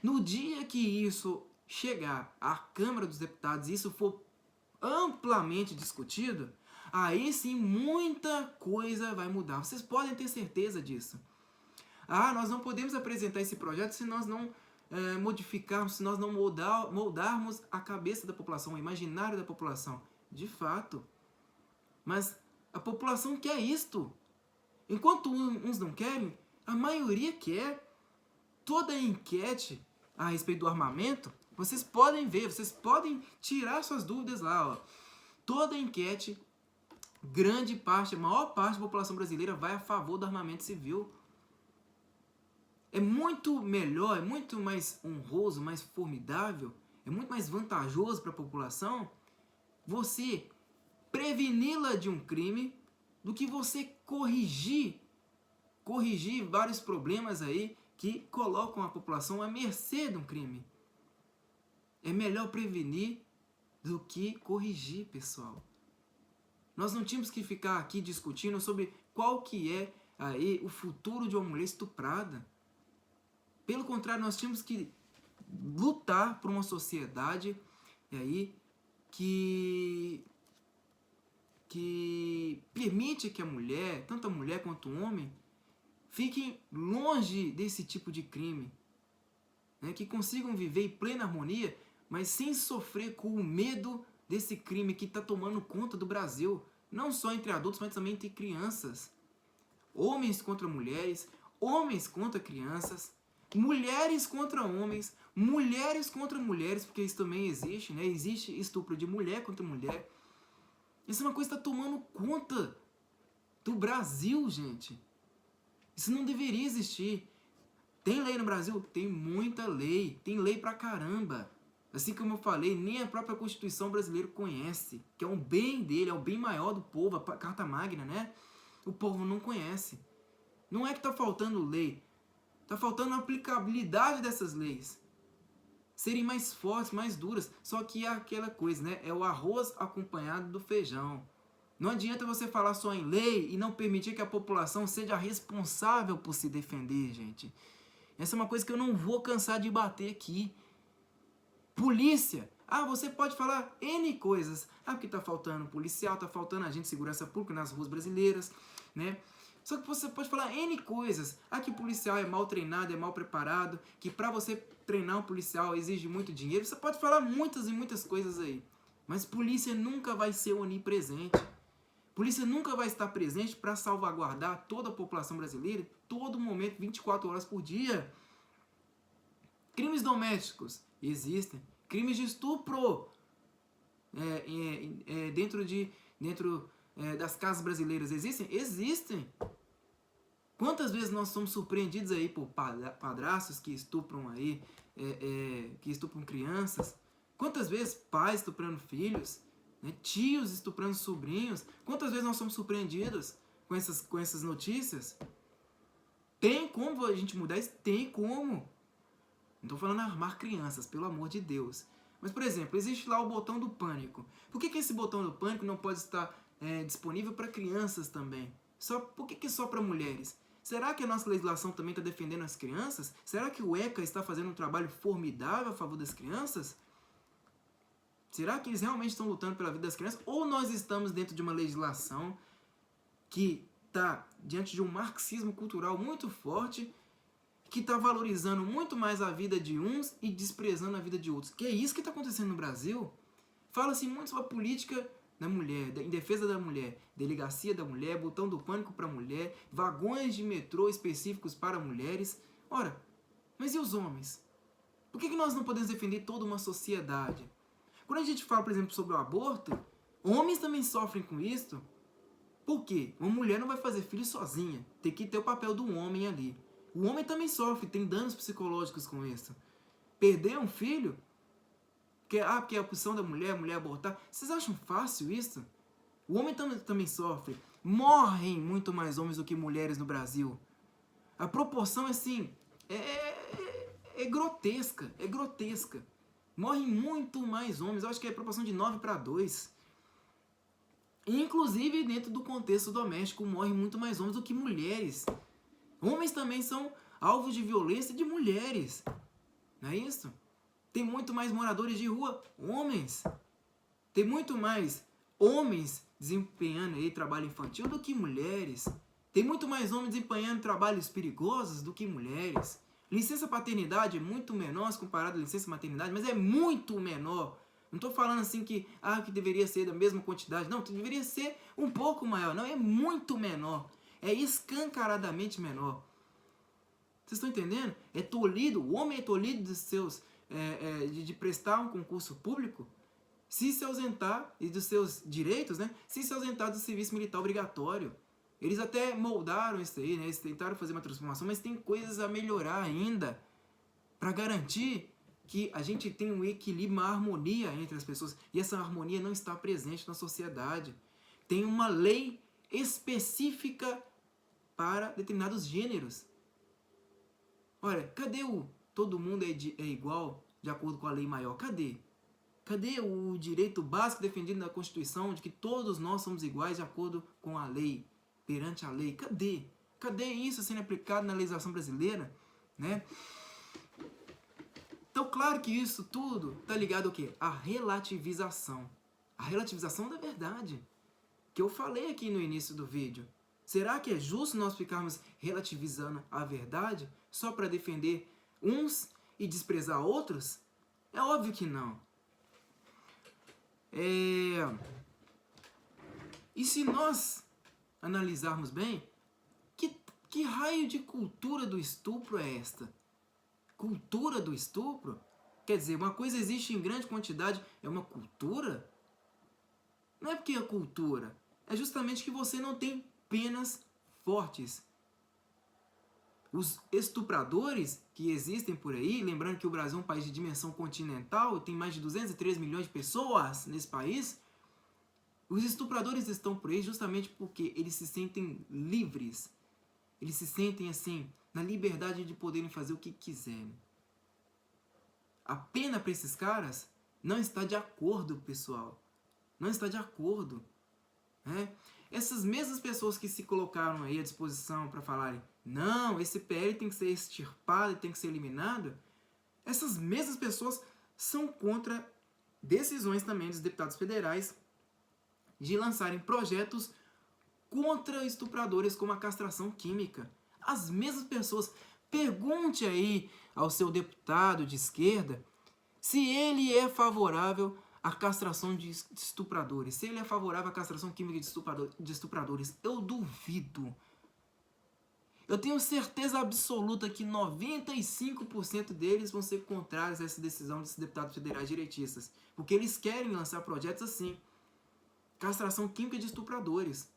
No dia que isso chegar à Câmara dos Deputados e isso for amplamente discutido, aí sim muita coisa vai mudar. Vocês podem ter certeza disso. Nós não podemos apresentar esse projeto se nós não modificarmos, se nós não moldarmos a cabeça da população, o imaginário da população. De fato. Mas a população quer isto. Enquanto uns não querem, a maioria quer. Toda a enquete a respeito do armamento, vocês podem ver, vocês podem tirar suas dúvidas lá. Ó. Toda a enquete, grande parte, a maior parte da população brasileira vai a favor do armamento civil. É muito melhor, é muito mais honroso, mais formidável, é muito mais vantajoso para a população você preveni-la de um crime do que você corrigir vários problemas aí que colocam a população à mercê de um crime. É melhor prevenir do que corrigir, pessoal. Nós não tínhamos que ficar aqui discutindo sobre qual que é aí o futuro de uma mulher estuprada. Pelo contrário, nós tínhamos que lutar por uma sociedade aí que permite que a mulher, tanto a mulher quanto o homem, fiquem longe desse tipo de crime, né? Que consigam viver em plena harmonia, mas sem sofrer com o medo desse crime que está tomando conta do Brasil, não só entre adultos, mas também entre crianças. Homens contra mulheres, homens contra crianças, mulheres contra homens, mulheres contra mulheres, porque isso também existe, né? Existe estupro de mulher contra mulher. Isso é uma coisa que está tomando conta do Brasil, gente. Isso não deveria existir. Tem lei no Brasil? Tem muita lei. Tem lei pra caramba. Assim como eu falei, nem a própria Constituição brasileira conhece. Que é um bem dele, é o bem maior do povo, a Carta Magna, né? O povo não conhece. Não é que tá faltando lei. Tá faltando a aplicabilidade dessas leis. Serem mais fortes, mais duras. Só que é aquela coisa, né? É o arroz acompanhado do feijão. Não adianta você falar só em lei e não permitir que a população seja responsável por se defender, gente. Essa é uma coisa que eu não vou cansar de bater aqui. Polícia. Você pode falar N coisas. Porque tá faltando policial, tá faltando agente de segurança pública nas ruas brasileiras, né? Só que você pode falar N coisas. Que o policial é mal treinado, é mal preparado, que para você treinar um policial exige muito dinheiro. Você pode falar muitas e muitas coisas aí. Mas polícia nunca vai ser onipresente. Polícia nunca vai estar presente para salvaguardar toda a população brasileira, todo momento, 24 horas por dia. Crimes domésticos existem. Crimes de estupro dentro das casas brasileiras existem? Existem. Quantas vezes nós somos surpreendidos aí por padrastos que estupram aí, que estupram crianças? Quantas vezes pais estuprando filhos? Tios estuprando sobrinhos? Quantas vezes nós somos surpreendidos com essas notícias? Tem como a gente mudar isso? Tem como. Não estou falando armar crianças, pelo amor de Deus. Mas, por exemplo, existe lá o botão do pânico. Por que esse botão do pânico não pode estar disponível para crianças também? Por que só para mulheres? Será que a nossa legislação também está defendendo as crianças? Será que o ECA está fazendo um trabalho formidável a favor das crianças? Será que eles realmente estão lutando pela vida das crianças? Ou nós estamos dentro de uma legislação que está diante de um marxismo cultural muito forte, que está valorizando muito mais a vida de uns e desprezando a vida de outros. Que é isso que está acontecendo no Brasil. Fala-se muito sobre a política da mulher, em defesa da mulher, delegacia da mulher, botão do pânico para a mulher, vagões de metrô específicos para mulheres. Ora, mas e os homens? Por que nós não podemos defender toda uma sociedade? Quando a gente fala, por exemplo, sobre o aborto, homens também sofrem com isso. Por quê? Uma mulher não vai fazer filho sozinha. Tem que ter o papel do homem ali. O homem também sofre, tem danos psicológicos com isso. Perder um filho, porque é a opção da mulher, a mulher abortar. Vocês acham fácil isso? O homem também sofre. Morrem muito mais homens do que mulheres no Brasil. A proporção, assim, é grotesca, é grotesca. Morrem muito mais homens, eu acho que é a proporção de 9:2. Inclusive, dentro do contexto doméstico, morrem muito mais homens do que mulheres. Homens também são alvos de violência de mulheres. Não é isso? Tem muito mais moradores de rua, homens. Tem muito mais homens desempenhando aí trabalho infantil do que mulheres. Tem muito mais homens desempenhando trabalhos perigosos do que mulheres. Licença paternidade é muito menor se comparado à licença maternidade, mas é muito menor. Não estou falando assim que deveria ser da mesma quantidade. Não, deveria ser um pouco maior. Não, é muito menor. É escancaradamente menor. Vocês estão entendendo? É tolhido, o homem é tolhido dos seus, de prestar um concurso público, se se ausentar, e dos seus direitos, né? Se se ausentar do serviço militar obrigatório. Eles até moldaram isso aí, né? Eles tentaram fazer uma transformação, mas tem coisas a melhorar ainda para garantir que a gente tem um equilíbrio, uma harmonia entre as pessoas. E essa harmonia não está presente na sociedade. Tem uma lei específica para determinados gêneros. Olha, cadê o todo mundo é igual de acordo com a lei maior? Cadê? Cadê o direito básico defendido na Constituição de que todos nós somos iguais de acordo com a lei, perante a lei? Cadê? Cadê isso sendo aplicado na legislação brasileira? Né? Então, claro que isso tudo está ligado ao quê? À relativização. A relativização da verdade, que eu falei aqui no início do vídeo. Será que é justo nós ficarmos relativizando a verdade só para defender uns e desprezar outros? É óbvio que não. E se nós analisarmos bem, que raio de cultura do estupro é esta? Cultura do estupro? Quer dizer, uma coisa existe em grande quantidade, é uma cultura? Não é porque é cultura, é justamente que você não tem penas fortes. Os estupradores que existem por aí, lembrando que o Brasil é um país de dimensão continental, tem mais de 203 milhões de pessoas nesse país, os estupradores estão por aí justamente porque eles se sentem livres. Eles se sentem assim, na liberdade de poderem fazer o que quiserem. A pena para esses caras não está de acordo, pessoal. Não está de acordo. Né? Essas mesmas pessoas que se colocaram aí à disposição para falarem não, esse PL tem que ser extirpado e tem que ser eliminado, essas mesmas pessoas são contra decisões também dos deputados federais de lançarem projetos contra estupradores como a castração química. As mesmas pessoas. Pergunte aí ao seu deputado de esquerda se ele é favorável à castração de estupradores. Se ele é favorável à castração química de estupradores. Eu duvido. Eu tenho certeza absoluta que 95% deles vão ser contrários a essa decisão desses deputados federais direitistas. Porque eles querem lançar projetos assim. Castração química de estupradores.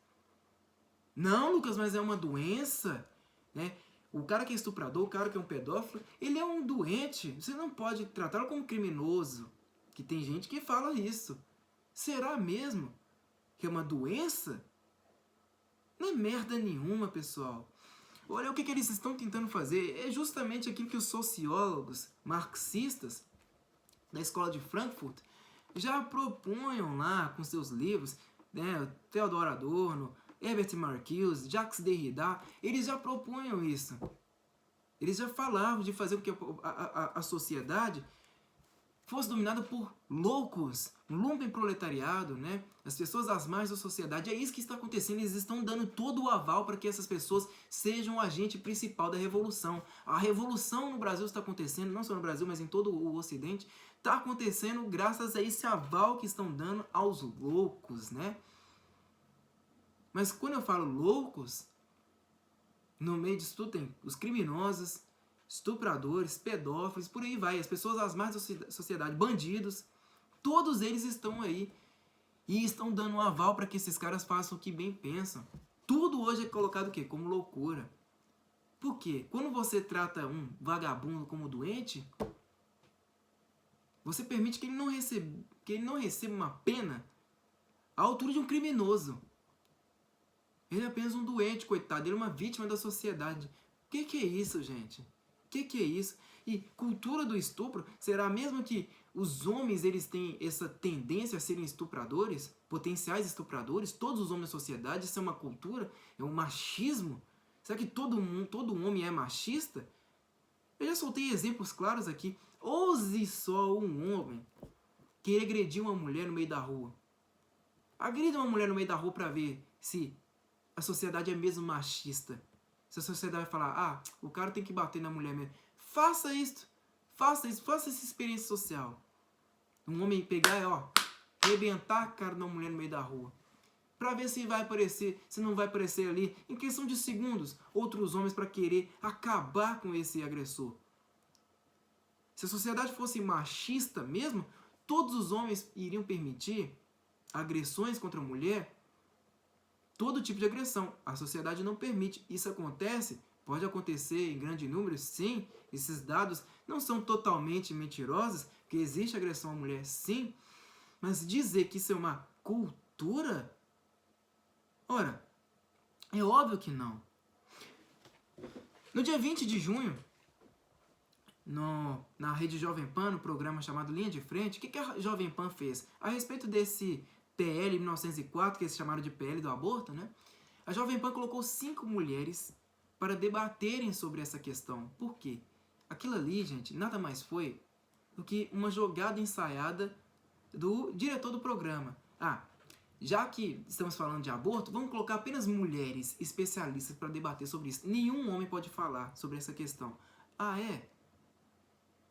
Não, Lucas, mas é uma doença, né? O cara que é estuprador, o cara que é um pedófilo, ele é um doente. Você não pode tratá-lo como criminoso. Que tem gente que fala isso. Será mesmo que é uma doença? Não é merda nenhuma, pessoal. Olha o que eles estão tentando fazer. É justamente aquilo que os sociólogos marxistas da escola de Frankfurt já propunham lá com seus livros, né? Theodor Adorno, Herbert Marcuse, Jacques Derrida, eles já propunham isso. Eles já falavam de fazer com que a sociedade fosse dominada por loucos, um lumpenproletariado, né? As pessoas às margens da sociedade. É isso que está acontecendo. Eles estão dando todo o aval para que essas pessoas sejam o agente principal da revolução. A revolução no Brasil está acontecendo, não só no Brasil, mas em todo o Ocidente, está acontecendo graças a esse aval que estão dando aos loucos, né? Mas quando eu falo loucos, no meio disso tudo tem os criminosos, estupradores, pedófilos, por aí vai. As pessoas às margens da sociedade, bandidos, todos eles estão aí e estão dando um aval para que esses caras façam o que bem pensam. Tudo hoje é colocado o quê? Como loucura. Por quê? Quando você trata um vagabundo como doente, você permite que ele não receba uma pena à altura de um criminoso. Ele é apenas um doente, coitado. Ele é uma vítima da sociedade. O que é isso, gente? O que é isso? E cultura do estupro, será mesmo que os homens eles têm essa tendência a serem estupradores? Potenciais estupradores? Todos os homens da sociedade, isso é uma cultura? É um machismo? Será que todo homem é machista? Eu já soltei exemplos claros aqui. Ouse só um homem querer agredir uma mulher no meio da rua. Agrida uma mulher no meio da rua para ver se a sociedade é mesmo machista. Se a sociedade vai falar, ah, o cara tem que bater na mulher mesmo. Faça isso, faça essa experiência social. Um homem pegar e, arrebentar a cara de uma mulher no meio da rua. Pra ver se vai aparecer, se não vai aparecer ali, em questão de segundos, outros homens para querer acabar com esse agressor. Se a sociedade fosse machista mesmo, todos os homens iriam permitir agressões contra a mulher, todo tipo de agressão. A sociedade não permite. Isso acontece? Pode acontecer em grande número? Sim. Esses dados não são totalmente mentirosos, que existe agressão à mulher, sim. Mas dizer que isso é uma cultura? Ora, é óbvio que não. No dia 20 de junho, na Rede Jovem Pan, no programa chamado Linha de Frente, o que a Jovem Pan fez? A respeito desse PL 1904, que eles chamaram de PL do aborto, né? A Jovem Pan colocou 5 mulheres para debaterem sobre essa questão. Por quê? Aquilo ali, gente, nada mais foi do que uma jogada ensaiada do diretor do programa. Já que estamos falando de aborto, vamos colocar apenas mulheres especialistas para debater sobre isso. Nenhum homem pode falar sobre essa questão. É?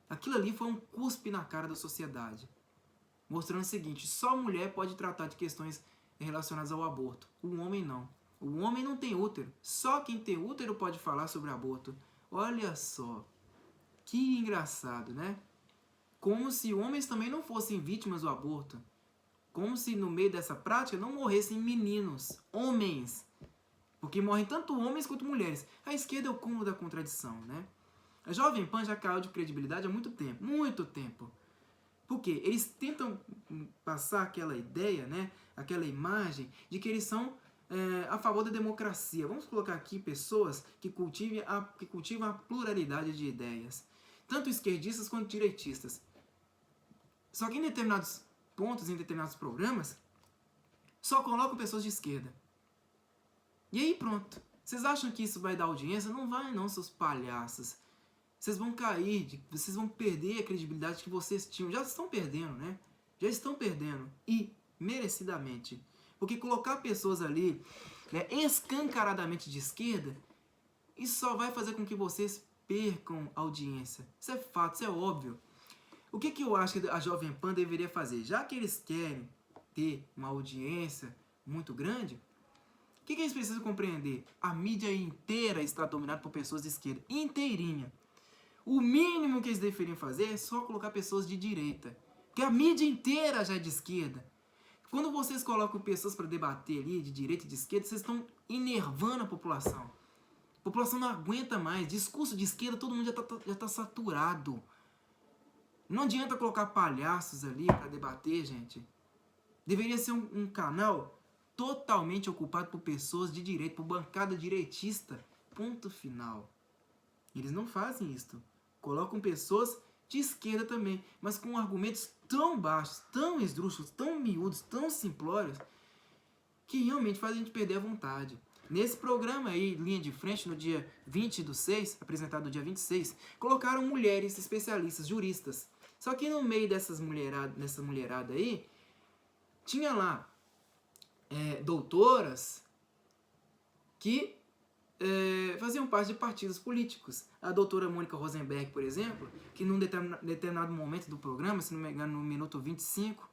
Aquilo ali foi um cuspe na cara da sociedade. Mostrando o seguinte, só mulher pode tratar de questões relacionadas ao aborto. O homem não. O homem não tem útero. Só quem tem útero pode falar sobre aborto. Olha só. Que engraçado, né? Como se homens também não fossem vítimas do aborto. Como se no meio dessa prática não morressem meninos, homens. Porque morrem tanto homens quanto mulheres. A esquerda é o cúmulo da contradição, né? A Jovem Pan já caiu de credibilidade há muito tempo. Muito tempo. Porque eles tentam passar aquela ideia, né? Aquela imagem de que eles são a favor da democracia. Vamos colocar aqui pessoas que cultivam a pluralidade de ideias. Tanto esquerdistas quanto direitistas. Só que em determinados pontos, em determinados programas, só colocam pessoas de esquerda. E aí pronto. Vocês acham que isso vai dar audiência? Não vai não, seus palhaços. Vocês vão cair, vocês vão perder a credibilidade que vocês tinham. Já estão perdendo, né? Já estão perdendo. E merecidamente. Porque colocar pessoas ali escancaradamente de esquerda, isso só vai fazer com que vocês percam audiência. Isso é fato, isso é óbvio. O que eu acho que a Jovem Pan deveria fazer? Já que eles querem ter uma audiência muito grande, o que eles precisam compreender? A mídia inteira está dominada por pessoas de esquerda. Inteirinha. O mínimo que eles deveriam fazer é só colocar pessoas de direita. Porque a mídia inteira já é de esquerda. Quando vocês colocam pessoas para debater ali, de direita e de esquerda, vocês estão enervando a população. A população não aguenta mais. Discurso de esquerda, todo mundo já está saturado. Não adianta colocar palhaços ali para debater, gente. Deveria ser um canal totalmente ocupado por pessoas de direita, por bancada direitista. Ponto final. Eles não fazem isso. Colocam pessoas de esquerda também, mas com argumentos tão baixos, tão esdrúxulos, tão miúdos, tão simplórios, que realmente faz a gente perder a vontade. Nesse programa aí, Linha de Frente, no dia 20/6, apresentado no dia 26, colocaram mulheres especialistas, juristas. Só que no meio dessa mulherada aí, tinha lá doutoras que faziam parte de partidos políticos. A doutora Mônica Rosenberg, por exemplo, que num determinado momento do programa, se não me engano, no minuto 25,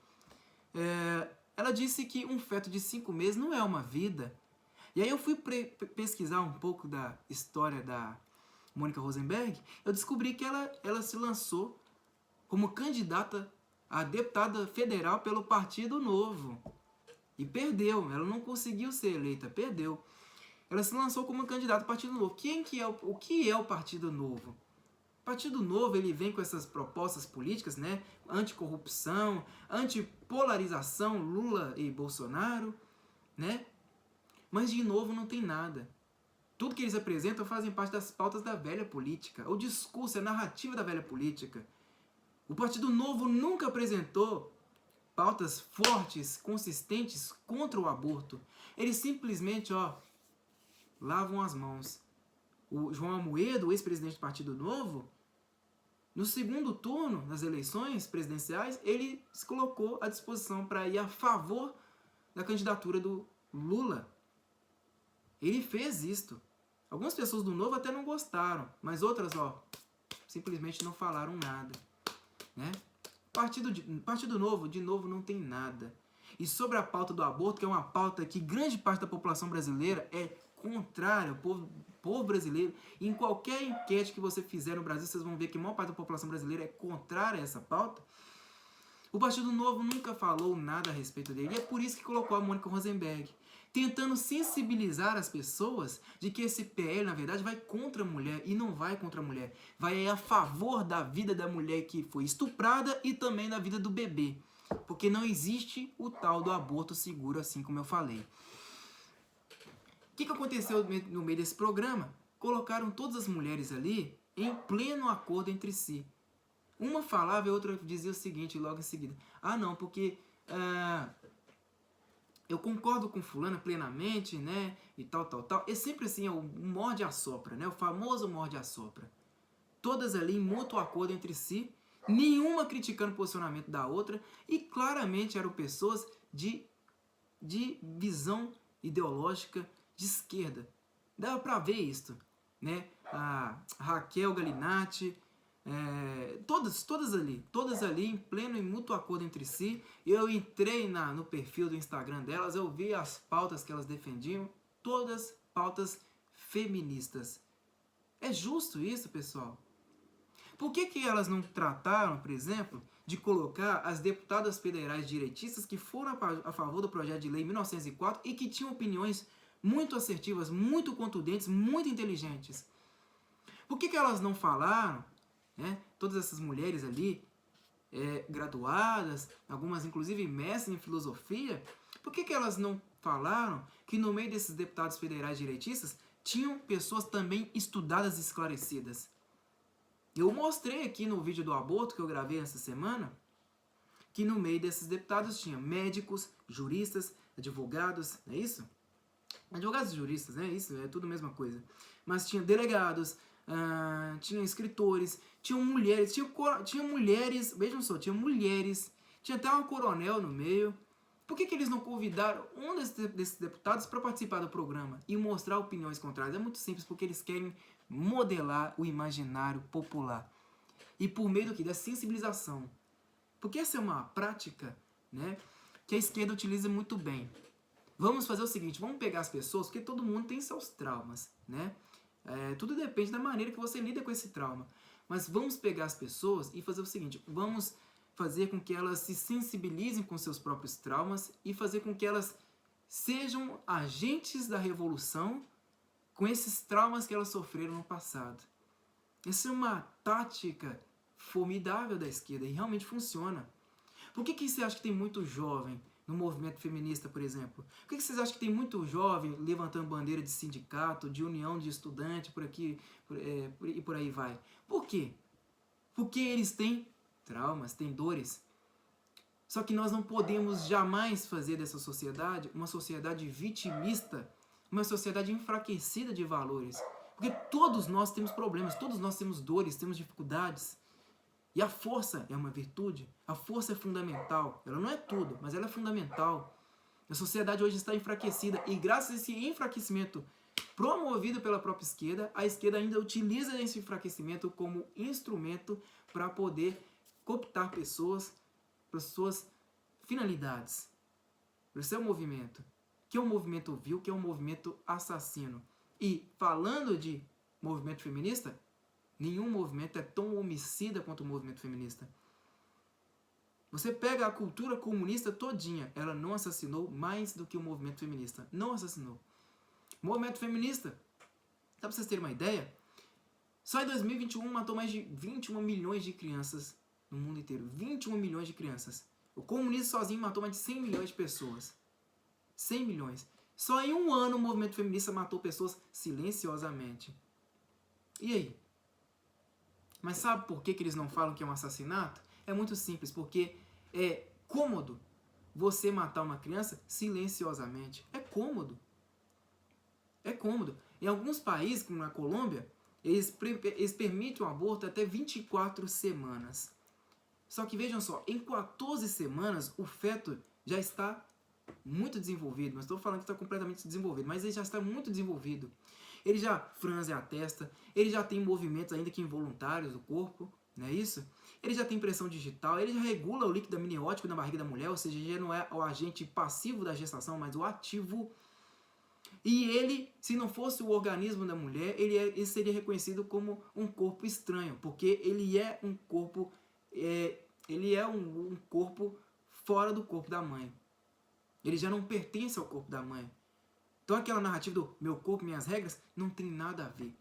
ela disse que um feto de 5 meses não é uma vida. E aí eu fui pesquisar um pouco da história da Mônica Rosenberg, eu descobri que ela se lançou como candidata a deputada federal pelo Partido Novo. E perdeu, ela não conseguiu ser eleita, perdeu. Ela se lançou como candidata ao Partido Novo. O que é o Partido Novo? O Partido Novo, ele vem com essas propostas políticas, né? Anticorrupção, antipolarização, Lula e Bolsonaro, né? Mas de novo não tem nada. Tudo que eles apresentam fazem parte das pautas da velha política. O discurso, a narrativa da velha política. O Partido Novo nunca apresentou pautas fortes, consistentes contra o aborto. Eles simplesmente, lavam as mãos. O João Amoedo, ex-presidente do Partido Novo, no segundo turno das eleições presidenciais, ele se colocou à disposição para ir a favor da candidatura do Lula. Ele fez isto. Algumas pessoas do Novo até não gostaram, mas outras, simplesmente não falaram nada, né? Partido Novo, de novo, não tem nada. E sobre a pauta do aborto, que é uma pauta que grande parte da população brasileira é contrária, o povo brasileiro, em qualquer enquete que você fizer no Brasil, vocês vão ver que a maior parte da população brasileira é contrária a essa pauta. O Partido Novo nunca falou nada a respeito dele, e é por isso que colocou a Mônica Rosenberg, tentando sensibilizar as pessoas de que esse PL, na verdade, vai contra a mulher, e não vai contra a mulher. Vai a favor da vida da mulher que foi estuprada e também da vida do bebê. Porque não existe o tal do aborto seguro, assim como eu falei. O que aconteceu no meio desse programa? Colocaram todas as mulheres ali em pleno acordo entre si. Uma falava e a outra dizia o seguinte logo em seguida. Não, porque... eu concordo com fulana plenamente, né, e tal. É sempre assim, o morde-a-sopra, né, o famoso morde-a-sopra. Todas ali em mútuo acordo entre si, nenhuma criticando o posicionamento da outra, e claramente eram pessoas de visão ideológica de esquerda. Dava pra ver isso, né, a Raquel Galinatti, todas ali em pleno e mútuo acordo entre si. Eu entrei no perfil do Instagram delas, eu vi as pautas que elas defendiam, todas pautas feministas. É justo isso, pessoal? Por que elas não trataram, por exemplo, de colocar as deputadas federais direitistas que foram a favor do projeto de lei 1904 e que tinham opiniões muito assertivas, muito contundentes, muito inteligentes? Por que elas não falaram, né, todas essas mulheres ali, graduadas, algumas inclusive mestres em filosofia, por que elas não falaram que no meio desses deputados federais direitistas tinham pessoas também estudadas e esclarecidas? Eu mostrei aqui no vídeo do aborto que eu gravei essa semana, que no meio desses deputados tinha médicos, juristas, advogados, não é isso? Advogados e juristas, né? Isso, é tudo a mesma coisa. Mas tinha delegados, tinha escritores, tinha mulheres, vejam só, tinha mulheres, tinha até uma coronel no meio. Por que eles não convidaram um desses deputados para participar do programa e mostrar opiniões contrárias? É muito simples, porque eles querem modelar o imaginário popular. E por meio do que? Da sensibilização. Porque essa é uma prática, né, que a esquerda utiliza muito bem. Vamos fazer o seguinte, vamos pegar as pessoas, porque todo mundo tem seus traumas, né? Tudo depende da maneira que você lida com esse trauma. Mas vamos pegar as pessoas e fazer o seguinte, vamos fazer com que elas se sensibilizem com seus próprios traumas e fazer com que elas sejam agentes da revolução com esses traumas que elas sofreram no passado. Essa é uma tática formidável da esquerda e realmente funciona. Por que você acha que tem muito jovem no movimento feminista, por exemplo? Por que vocês acham que tem muito jovem levantando bandeira de sindicato, de união de estudante, por aqui, e por aí vai? Por quê? Porque eles têm traumas, têm dores. Só que nós não podemos jamais fazer dessa sociedade uma sociedade vitimista, uma sociedade enfraquecida de valores. Porque todos nós temos problemas, todos nós temos dores, temos dificuldades. E a força é uma virtude, a força é fundamental. Ela não é tudo, mas ela é fundamental. A sociedade hoje está enfraquecida e graças a esse enfraquecimento promovido pela própria esquerda, a esquerda ainda utiliza esse enfraquecimento como instrumento para poder cooptar pessoas para suas finalidades, para o seu movimento, que é um movimento vil, que é um movimento assassino. E falando de movimento feminista, nenhum movimento é tão homicida quanto o movimento feminista. Você pega a cultura comunista todinha, ela não assassinou mais do que o movimento feminista. Não assassinou. O movimento feminista, só para vocês terem uma ideia, só em 2021 matou mais de 21 milhões de crianças no mundo inteiro. 21 milhões de crianças. O comunismo sozinho matou mais de 100 milhões de pessoas. 100 milhões. Só em um ano o movimento feminista matou pessoas silenciosamente. E aí? Mas sabe por que eles não falam que é um assassinato? É muito simples, porque é cômodo você matar uma criança silenciosamente. É cômodo. É cômodo. Em alguns países, como na Colômbia, eles permitem o aborto até 24 semanas. Só que vejam só, em 14 semanas o feto já está muito desenvolvido. Não estou falando que está completamente desenvolvido, mas ele já está muito desenvolvido. Ele já franze a testa, ele já tem movimentos ainda que involuntários do corpo, não é isso? Ele já tem pressão digital, ele já regula o líquido amniótico na barriga da mulher, ou seja, já não é o agente passivo da gestação, mas o ativo. E ele, se não fosse o organismo da mulher, ele seria reconhecido como um corpo estranho, porque ele é um corpo, um corpo fora do corpo da mãe. Ele já não pertence ao corpo da mãe. Então aquela narrativa do meu corpo, minhas regras, não tem nada a ver.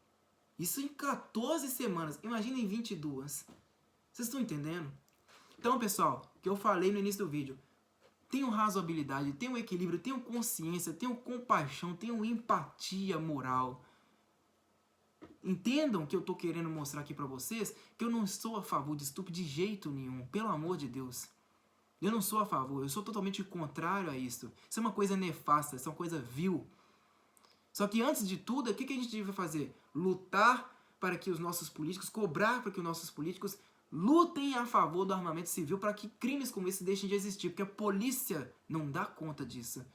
Isso em 14 semanas, imagina em 22. Vocês estão entendendo? Então, pessoal, que eu falei no início do vídeo, tenham razoabilidade, tenham equilíbrio, tenham consciência, tenham compaixão, tenham empatia moral. Entendam que eu estou querendo mostrar aqui para vocês que eu não sou a favor de estupro de jeito nenhum, pelo amor de Deus. Eu não sou a favor, eu sou totalmente contrário a isso. Isso é uma coisa nefasta, isso é uma coisa vil. Só que antes de tudo, o que a gente deve fazer? Lutar para que os nossos políticos, cobrar para que os nossos políticos lutem a favor do armamento civil para que crimes como esse deixem de existir, porque a polícia não dá conta disso.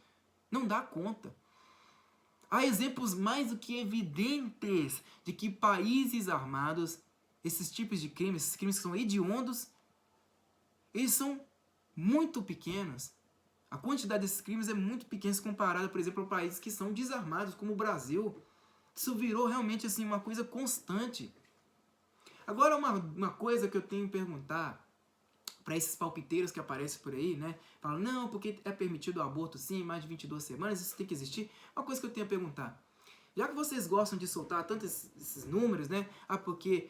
Não dá conta. Há exemplos mais do que evidentes de que países armados, esses tipos de crimes, esses crimes que são hediondos, eles são muito pequenos. A quantidade desses crimes é muito pequena se comparada, por exemplo, a países que são desarmados, como o Brasil. Isso virou realmente assim, uma coisa constante. Agora, uma coisa que eu tenho que perguntar para esses palpiteiros que aparecem por aí, né? Falam, não, porque é permitido o aborto sim, mais de 22 semanas, isso tem que existir. Uma coisa que eu tenho a perguntar. Já que vocês gostam de soltar tantos esses números, né? Ah, porque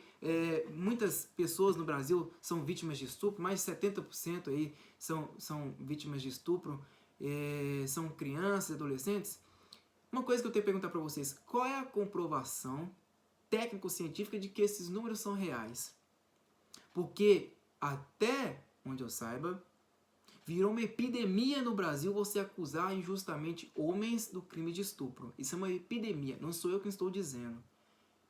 muitas pessoas no Brasil são vítimas de estupro, mais de 70% aí são vítimas de estupro, são crianças, adolescentes. Uma coisa que eu tenho que perguntar para vocês, qual é a comprovação técnico-científica de que esses números são reais? Porque, até onde eu saiba, virou uma epidemia no Brasil você acusar injustamente homens do crime de estupro. Isso é uma epidemia, não sou eu que estou dizendo.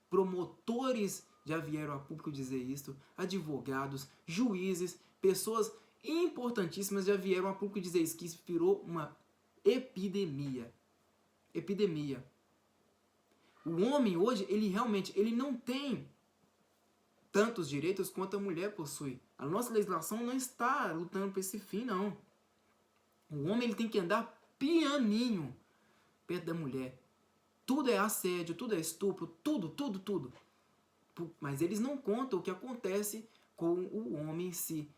Promotores já vieram a público dizer isso, advogados, juízes, pessoas importantíssimas já vieram a público dizer isso, que isso virou uma epidemia. Epidemia. O homem hoje, ele realmente não tem tantos direitos quanto a mulher possui. A nossa legislação não está lutando por esse fim, não. O homem ele tem que andar pianinho perto da mulher. Tudo é assédio, tudo é estupro, tudo. Mas eles não contam o que acontece com o homem em si.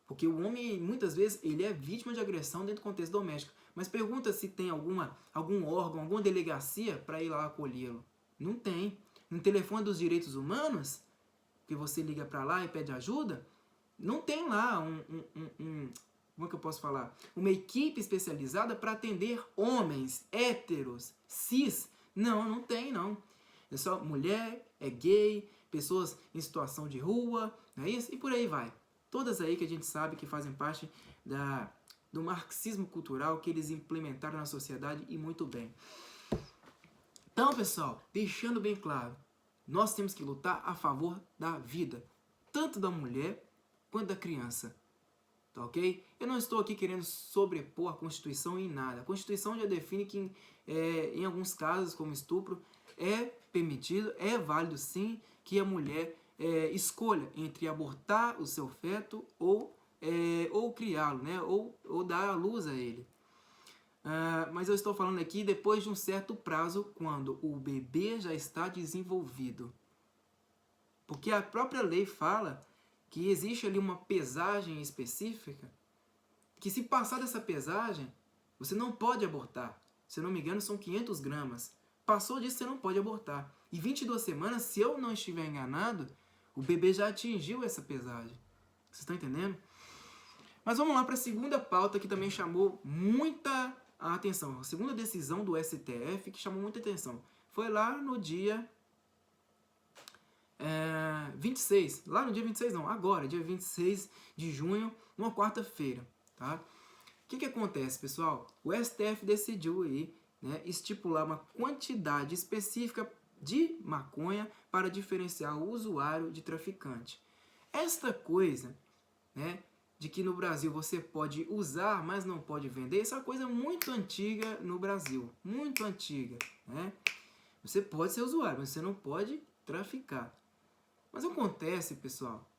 Porque o homem, muitas vezes, ele é vítima de agressão dentro do contexto doméstico. Mas pergunta se tem algum órgão, alguma delegacia para ir lá acolhê-lo. Não tem. No telefone dos direitos humanos, que você liga para lá e pede ajuda, não tem lá como é que eu posso falar? Uma equipe especializada para atender homens, héteros, cis. Não tem, não. É só mulher, é gay, pessoas em situação de rua, não é isso? E por aí vai. Todas aí que a gente sabe que fazem parte do marxismo cultural que eles implementaram na sociedade e muito bem. Então, pessoal, deixando bem claro, nós temos que lutar a favor da vida, tanto da mulher quanto da criança. Tá ok? Eu não estou aqui querendo sobrepor a Constituição em nada. A Constituição já define que em alguns casos, como estupro, é permitido, é válido sim, que a mulher escolha entre abortar o seu feto ou criá-lo, né? ou dar à luz a ele. Mas eu estou falando aqui depois de um certo prazo, quando o bebê já está desenvolvido. Porque a própria lei fala que existe ali uma pesagem específica, que se passar dessa pesagem, você não pode abortar. Se eu não me engano, são 500 gramas. Passou disso, você não pode abortar. E 22 semanas, se eu não estiver enganado, o bebê já atingiu essa pesagem. Vocês estão entendendo? Mas vamos lá para a segunda pauta que também chamou muita atenção. A segunda decisão do STF que chamou muita atenção. Foi lá no dia 26. Lá no dia 26 não, agora, dia 26 de junho, uma quarta-feira. Tá? O que acontece, pessoal? O STF decidiu aí, né, estipular uma quantidade específica de maconha para diferenciar o usuário de traficante. Esta coisa, né, de que no Brasil você pode usar, mas não pode vender, essa é uma coisa muito antiga no Brasil, muito antiga, né? Você pode ser usuário, mas você não pode traficar. Mas acontece, pessoal,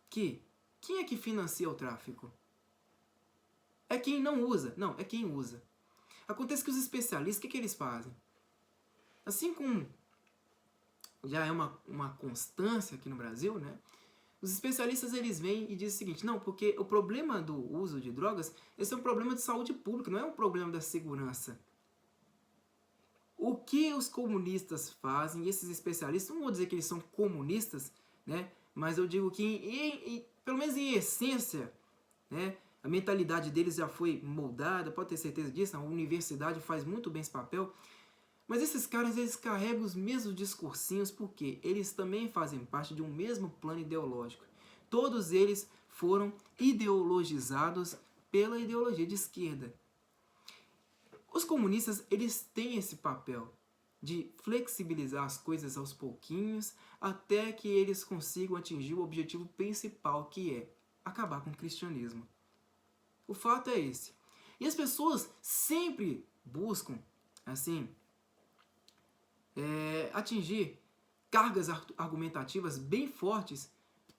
que quem é que financia o tráfico? É quem não usa. Não, é quem usa. Acontece que os especialistas, o que eles fazem? Assim como já é uma constância aqui no Brasil, né? Os especialistas, eles vêm e dizem o seguinte: não, porque o problema do uso de drogas, esse é um problema de saúde pública, não é um problema da segurança. O que os comunistas fazem, e esses especialistas, não vou dizer que eles são comunistas, né? Mas eu digo que, pelo menos em essência, né, a mentalidade deles já foi moldada, pode ter certeza disso, a universidade faz muito bem esse papel. Mas esses caras, eles carregam os mesmos discursinhos porque eles também fazem parte de um mesmo plano ideológico. Todos eles foram ideologizados pela ideologia de esquerda. Os comunistas, eles têm esse papel de flexibilizar as coisas aos pouquinhos até que eles consigam atingir o objetivo principal, que é acabar com o cristianismo. O fato é esse. E as pessoas sempre buscam, assim, atingir cargas argumentativas bem fortes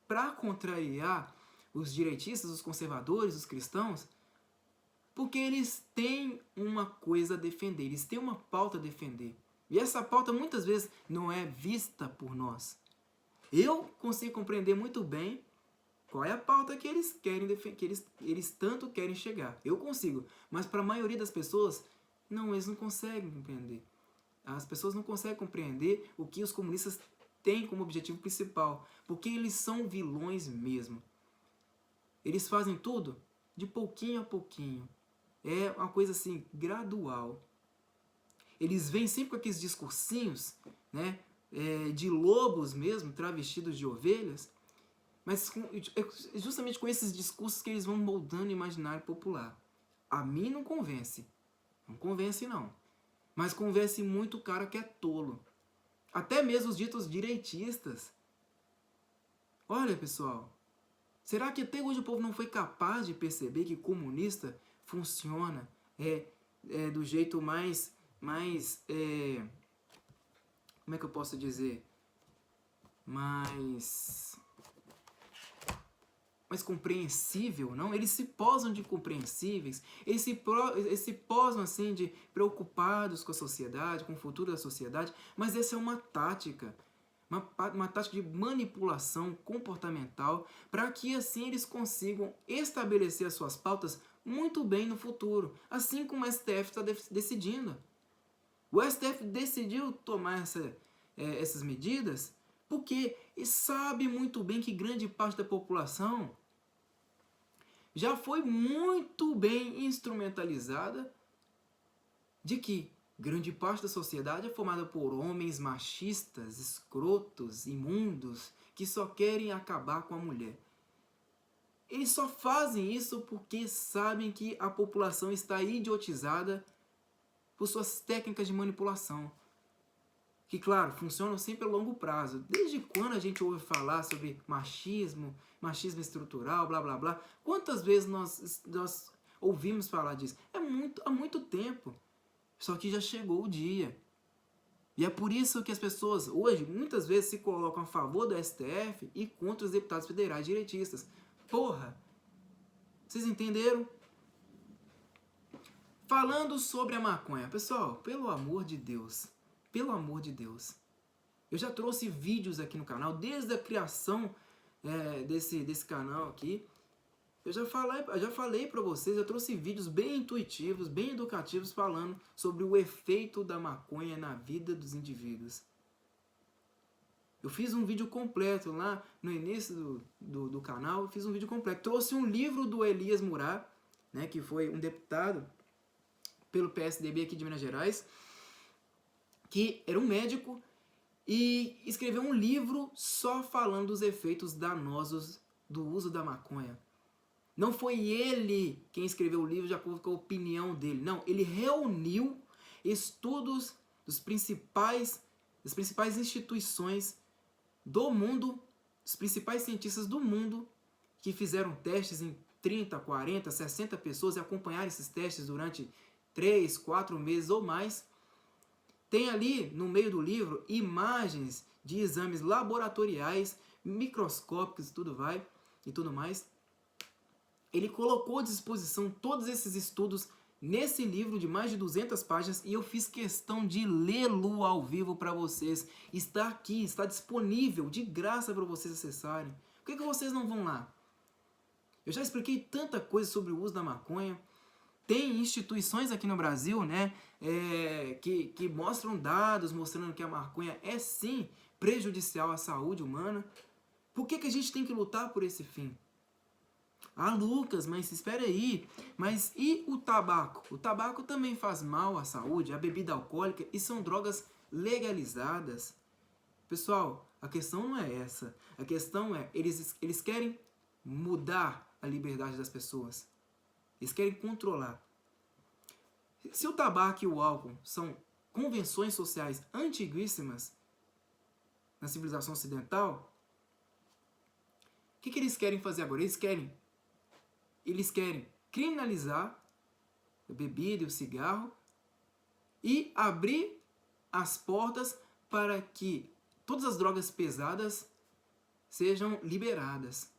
para contrariar os direitistas, os conservadores, os cristãos, porque eles têm uma coisa a defender, eles têm uma pauta a defender. E essa pauta muitas vezes não é vista por nós. Eu consigo compreender muito bem qual é a pauta que eles querem que eles tanto querem chegar. Eu consigo, mas para a maioria das pessoas, não, eles não conseguem compreender. As pessoas não conseguem compreender o que os comunistas têm como objetivo principal, porque eles são vilões mesmo. Eles fazem tudo de pouquinho a pouquinho. É uma coisa assim, gradual. Eles vêm sempre com aqueles discursinhos, né, de lobos mesmo, travestidos de ovelhas, mas justamente com esses discursos que eles vão moldando o imaginário popular. A mim não convence. Não convence, não. Mas convence muito o cara que é tolo. Até mesmo os ditos direitistas. Olha, pessoal, será que até hoje o povo não foi capaz de perceber que comunista funciona do jeito mais como é que eu posso dizer? Mais compreensível, não? Eles se posam de compreensíveis, eles se posam assim de preocupados com a sociedade, com o futuro da sociedade, mas essa é uma tática, uma tática de manipulação comportamental para que assim eles consigam estabelecer as suas pautas muito bem no futuro, assim como o STF está decidindo. O STF decidiu tomar essas medidas porque sabe muito bem que grande parte da população já foi muito bem instrumentalizada de que grande parte da sociedade é formada por homens machistas, escrotos, imundos, que só querem acabar com a mulher. Eles só fazem isso porque sabem que a população está idiotizada por suas técnicas de manipulação. que, claro, funcionam sempre a longo prazo. Desde quando a gente ouve falar sobre machismo, machismo estrutural, blá, blá, blá? Quantas vezes nós ouvimos falar disso? Há muito tempo. Só que já chegou o dia. E é por isso que as pessoas hoje, muitas vezes, se colocam a favor do STF e contra os deputados federais direitistas. Porra! Vocês entenderam? Falando sobre a maconha. Pessoal, pelo amor de Deus. Pelo amor de Deus. Eu já trouxe vídeos aqui no canal, desde a criação desse canal aqui. Eu já falei para vocês, eu trouxe vídeos bem intuitivos, bem educativos, falando sobre o efeito da maconha na vida dos indivíduos. Eu fiz um vídeo completo lá no início do canal, eu fiz um vídeo completo. Trouxe um livro do Elias Murat, né, que foi um deputado pelo PSDB aqui de Minas Gerais, que era um médico e escreveu um livro só falando dos efeitos danosos do uso da maconha. Não foi ele quem escreveu o livro de acordo com a opinião dele. Não, ele reuniu estudos das principais instituições do mundo, dos principais cientistas do mundo, que fizeram testes em 30, 40, 60 pessoas e acompanharam esses testes durante 3, 4 meses ou mais. Tem ali, no meio do livro, imagens de exames laboratoriais, microscópicos e tudo mais. Ele colocou à disposição todos esses estudos nesse livro de mais de 200 páginas e eu fiz questão de lê-lo ao vivo para vocês. Está aqui, está disponível de graça para vocês acessarem. Por que vocês não vão lá? Eu já expliquei tanta coisa sobre o uso da maconha. Tem instituições aqui no Brasil, né, que mostram dados mostrando que a maconha é sim prejudicial à saúde humana. Por que a gente tem que lutar por esse fim? Ah, Lucas, mas espera aí. Mas e o tabaco? O tabaco também faz mal à saúde, a bebida alcoólica, e são drogas legalizadas. Pessoal, a questão não é essa. A questão é, eles querem mudar a liberdade das pessoas. Eles querem controlar. Se o tabaco e o álcool são convenções sociais antiguíssimas na civilização ocidental, o que eles querem fazer agora? Eles querem criminalizar a bebida e o cigarro e abrir as portas para que todas as drogas pesadas sejam liberadas.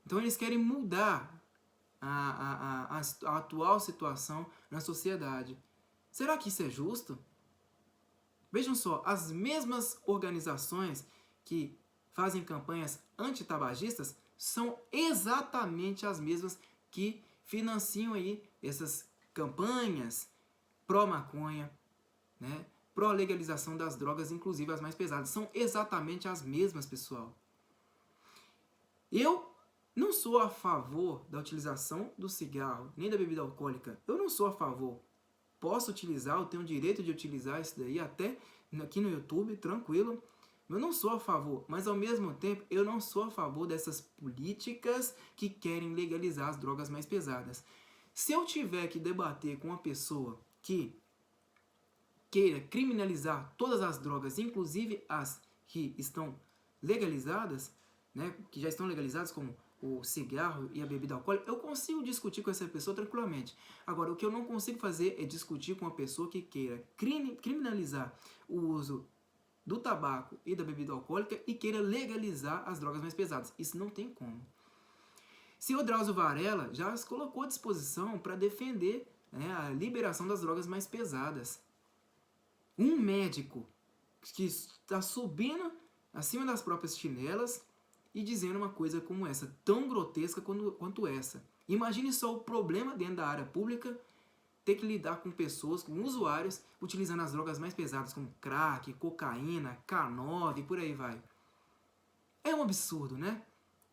Então eles querem mudar a atual situação na sociedade. Será que isso é justo? Vejam só, as mesmas organizações que fazem campanhas antitabagistas são exatamente as mesmas que financiam aí essas campanhas pró-maconha, né? Pró-legalização das drogas, inclusive as mais pesadas. São exatamente as mesmas, pessoal. Eu não sou a favor da utilização do cigarro, nem da bebida alcoólica. Eu não sou a favor. Posso utilizar, eu tenho o direito de utilizar isso daí até aqui no YouTube, tranquilo. Eu não sou a favor, mas ao mesmo tempo eu não sou a favor dessas políticas que querem legalizar as drogas mais pesadas. Se eu tiver que debater com uma pessoa que queira criminalizar todas as drogas, inclusive as que estão legalizadas, né, que já estão legalizadas, como o cigarro e a bebida alcoólica, eu consigo discutir com essa pessoa tranquilamente. Agora, o que eu não consigo fazer é discutir com uma pessoa que queira criminalizar o uso do tabaco e da bebida alcoólica e queira legalizar as drogas mais pesadas. Isso não tem como. Senhor Drauzio Varela já se colocou à disposição para defender, né, a liberação das drogas mais pesadas. Um médico que está subindo acima das próprias chinelas e dizendo uma coisa como essa, tão grotesca quanto essa. Imagine só o problema dentro da área pública, ter que lidar com pessoas, com usuários, utilizando as drogas mais pesadas como crack, cocaína, K9 e por aí vai. É um absurdo, né?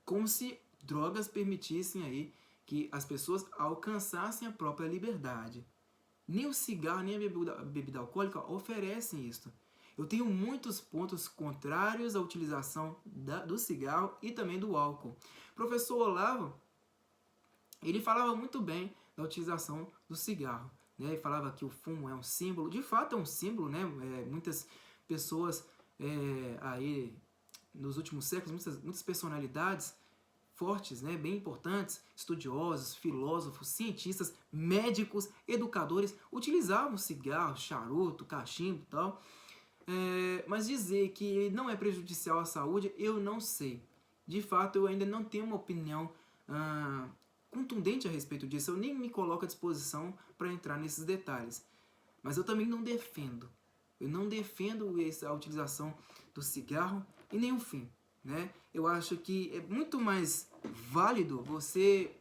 Como se drogas permitissem aí que as pessoas alcançassem a própria liberdade. Nem o cigarro, nem a bebida alcoólica oferecem isso. Eu tenho muitos pontos contrários à utilização do cigarro e também do álcool. O professor Olavo, ele falava muito bem da utilização do cigarro, né? Ele falava que o fumo é um símbolo, de fato é um símbolo, né? pessoas aí nos últimos séculos, muitas personalidades fortes, né, bem importantes, estudiosos, filósofos, cientistas, médicos, educadores, utilizavam cigarro, charuto, cachimbo e tal. Mas dizer que não é prejudicial à saúde, eu não sei. De fato, eu ainda não tenho uma opinião contundente a respeito disso. Eu nem me coloco à disposição para entrar nesses detalhes. Mas eu também não defendo. Eu não defendo a utilização do cigarro em nenhum fim, né? Eu acho que é muito mais válido você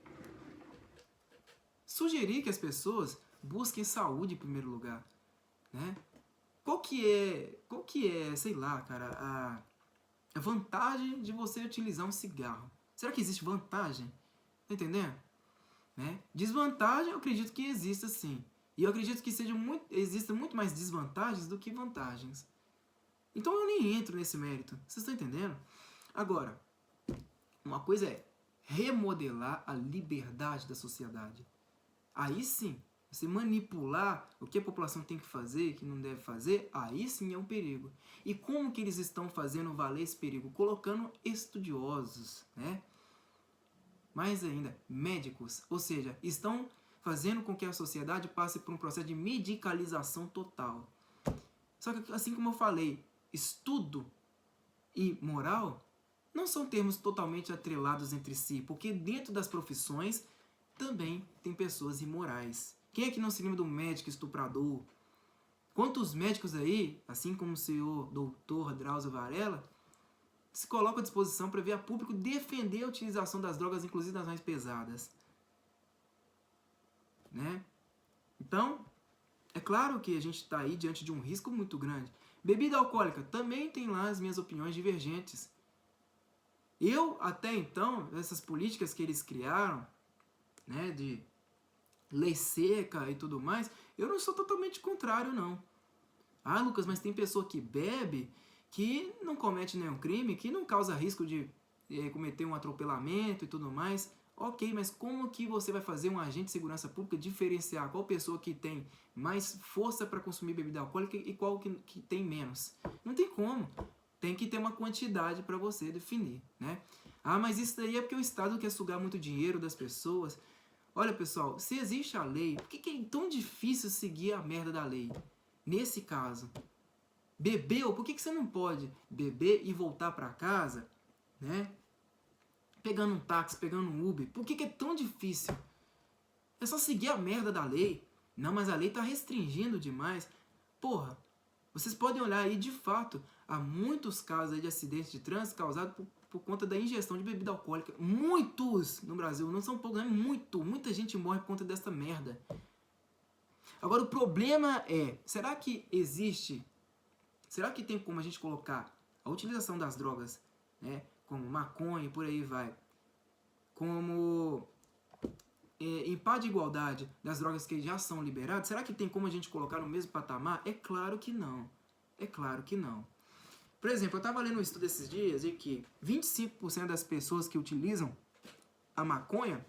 sugerir que as pessoas busquem saúde em primeiro lugar, né? Qual que é, sei lá, cara, a vantagem de você utilizar um cigarro? Será que existe vantagem? Tá entendendo? Né? Desvantagem eu acredito que exista sim. E eu acredito que existam muito mais desvantagens do que vantagens. Então eu nem entro nesse mérito. Vocês estão entendendo? Agora, uma coisa é remodelar a liberdade da sociedade. Aí sim, você manipular o que a população tem que fazer e que não deve fazer, aí sim é um perigo. E como que eles estão fazendo valer esse perigo? Colocando estudiosos, né? Mais ainda, médicos. Ou seja, estão fazendo com que a sociedade passe por um processo de medicalização total. Só que, assim como eu falei, estudo e moral não são termos totalmente atrelados entre si, porque dentro das profissões também tem pessoas imorais. Quem é que não se lembra do médico estuprador? Quantos médicos aí, assim como o senhor doutor Drauzio Varela, se colocam à disposição para ver a público defender a utilização das drogas, inclusive das mais pesadas, né? Então, é claro que a gente está aí diante de um risco muito grande. Bebida alcoólica, também tem lá as minhas opiniões divergentes. Eu, até então, essas políticas que eles criaram, né, de lei seca e tudo mais, eu não sou totalmente contrário, não. Ah, Lucas, mas tem pessoa que bebe, que não comete nenhum crime, que não causa risco de cometer um atropelamento e tudo mais. Ok, mas como que você vai fazer um agente de segurança pública diferenciar qual pessoa que tem mais força para consumir bebida alcoólica e qual que tem menos? Não tem como. Tem que ter uma quantidade para você definir, né? Ah, mas isso daí é porque o Estado quer sugar muito dinheiro das pessoas. Olha, pessoal, se existe a lei, por que é tão difícil seguir a merda da lei? Nesse caso, bebeu, por que você não pode beber e voltar para casa, né? Pegando um táxi, pegando um Uber. Por que é tão difícil? É só seguir a merda da lei. Não, mas a lei tá restringindo demais. Porra, vocês podem olhar aí, de fato, há muitos casos aí de acidentes de trânsito causados por conta da ingestão de bebida alcoólica. Muitos no Brasil, não são poucos, é muita gente morre por conta dessa merda. Agora o problema é, será que tem como a gente colocar a utilização das drogas, né, como maconha e por aí vai, como em par de igualdade das drogas que já são liberadas, será que tem como a gente colocar no mesmo patamar? É claro que não. É claro que não. Por exemplo, eu estava lendo um estudo esses dias de que 25% das pessoas que utilizam a maconha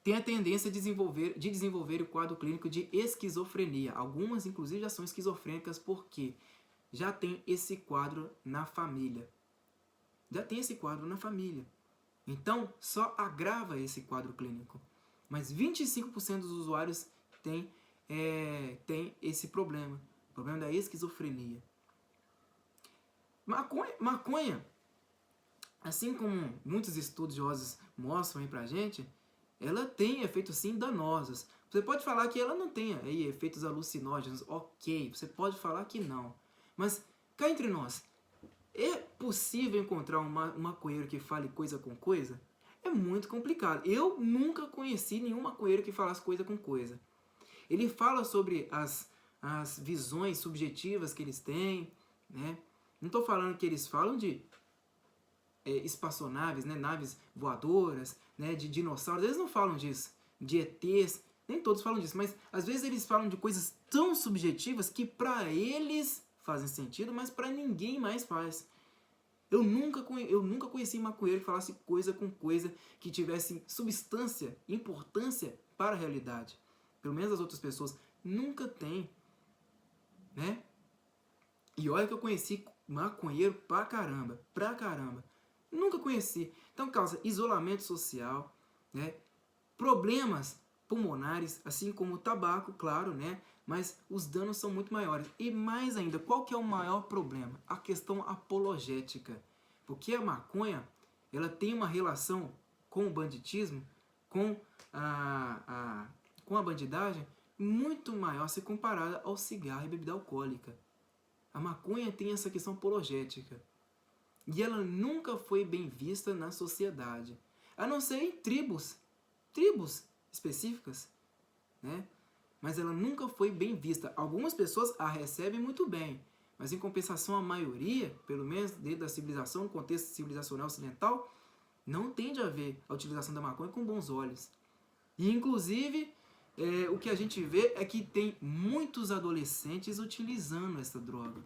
têm a tendência de desenvolver o quadro clínico de esquizofrenia. Algumas, inclusive, já são esquizofrênicas porque já tem esse quadro na família. Já tem esse quadro na família. Então, só agrava esse quadro clínico. Mas 25% dos usuários têm esse problema. O problema da esquizofrenia. Maconha, assim como muitos estudiosos mostram aí pra gente, ela tem efeitos sim danosos. Você pode falar que ela não tem aí efeitos alucinógenos, ok. Você pode falar que não. Mas, cá entre nós, é possível encontrar um maconheiro que fale coisa com coisa? É muito complicado. Eu nunca conheci nenhum maconheiro que falasse coisa com coisa. Ele fala sobre as visões subjetivas que eles têm, né? Não estou falando que eles falam de espaçonaves, né? Naves voadoras, né? De dinossauros. Eles não falam disso. De ETs. Nem todos falam disso. Mas às vezes eles falam de coisas tão subjetivas que para eles fazem sentido, mas para ninguém mais faz. Eu nunca conheci maconheiro que falasse coisa com coisa que tivesse substância, importância para a realidade. Pelo menos as outras pessoas nunca tem, né? E olha que eu conheci maconheiro pra caramba, Nunca conheci. Então causa isolamento social, né? Problemas pulmonares, assim como o tabaco, claro, né? Mas os danos são muito maiores. E mais ainda, qual que é o maior problema? A questão apologética. Porque a maconha, ela tem uma relação com o banditismo, com com a bandidagem, muito maior se comparada ao cigarro e bebida alcoólica. A maconha tem essa questão apologética. E ela nunca foi bem vista na sociedade. A não ser em tribos específicas, né? Mas ela nunca foi bem vista. Algumas pessoas a recebem muito bem, mas em compensação a maioria, pelo menos dentro da civilização, no contexto civilizacional ocidental, não tende a ver a utilização da maconha com bons olhos. E inclusive, o que a gente vê é que tem muitos adolescentes utilizando essa droga.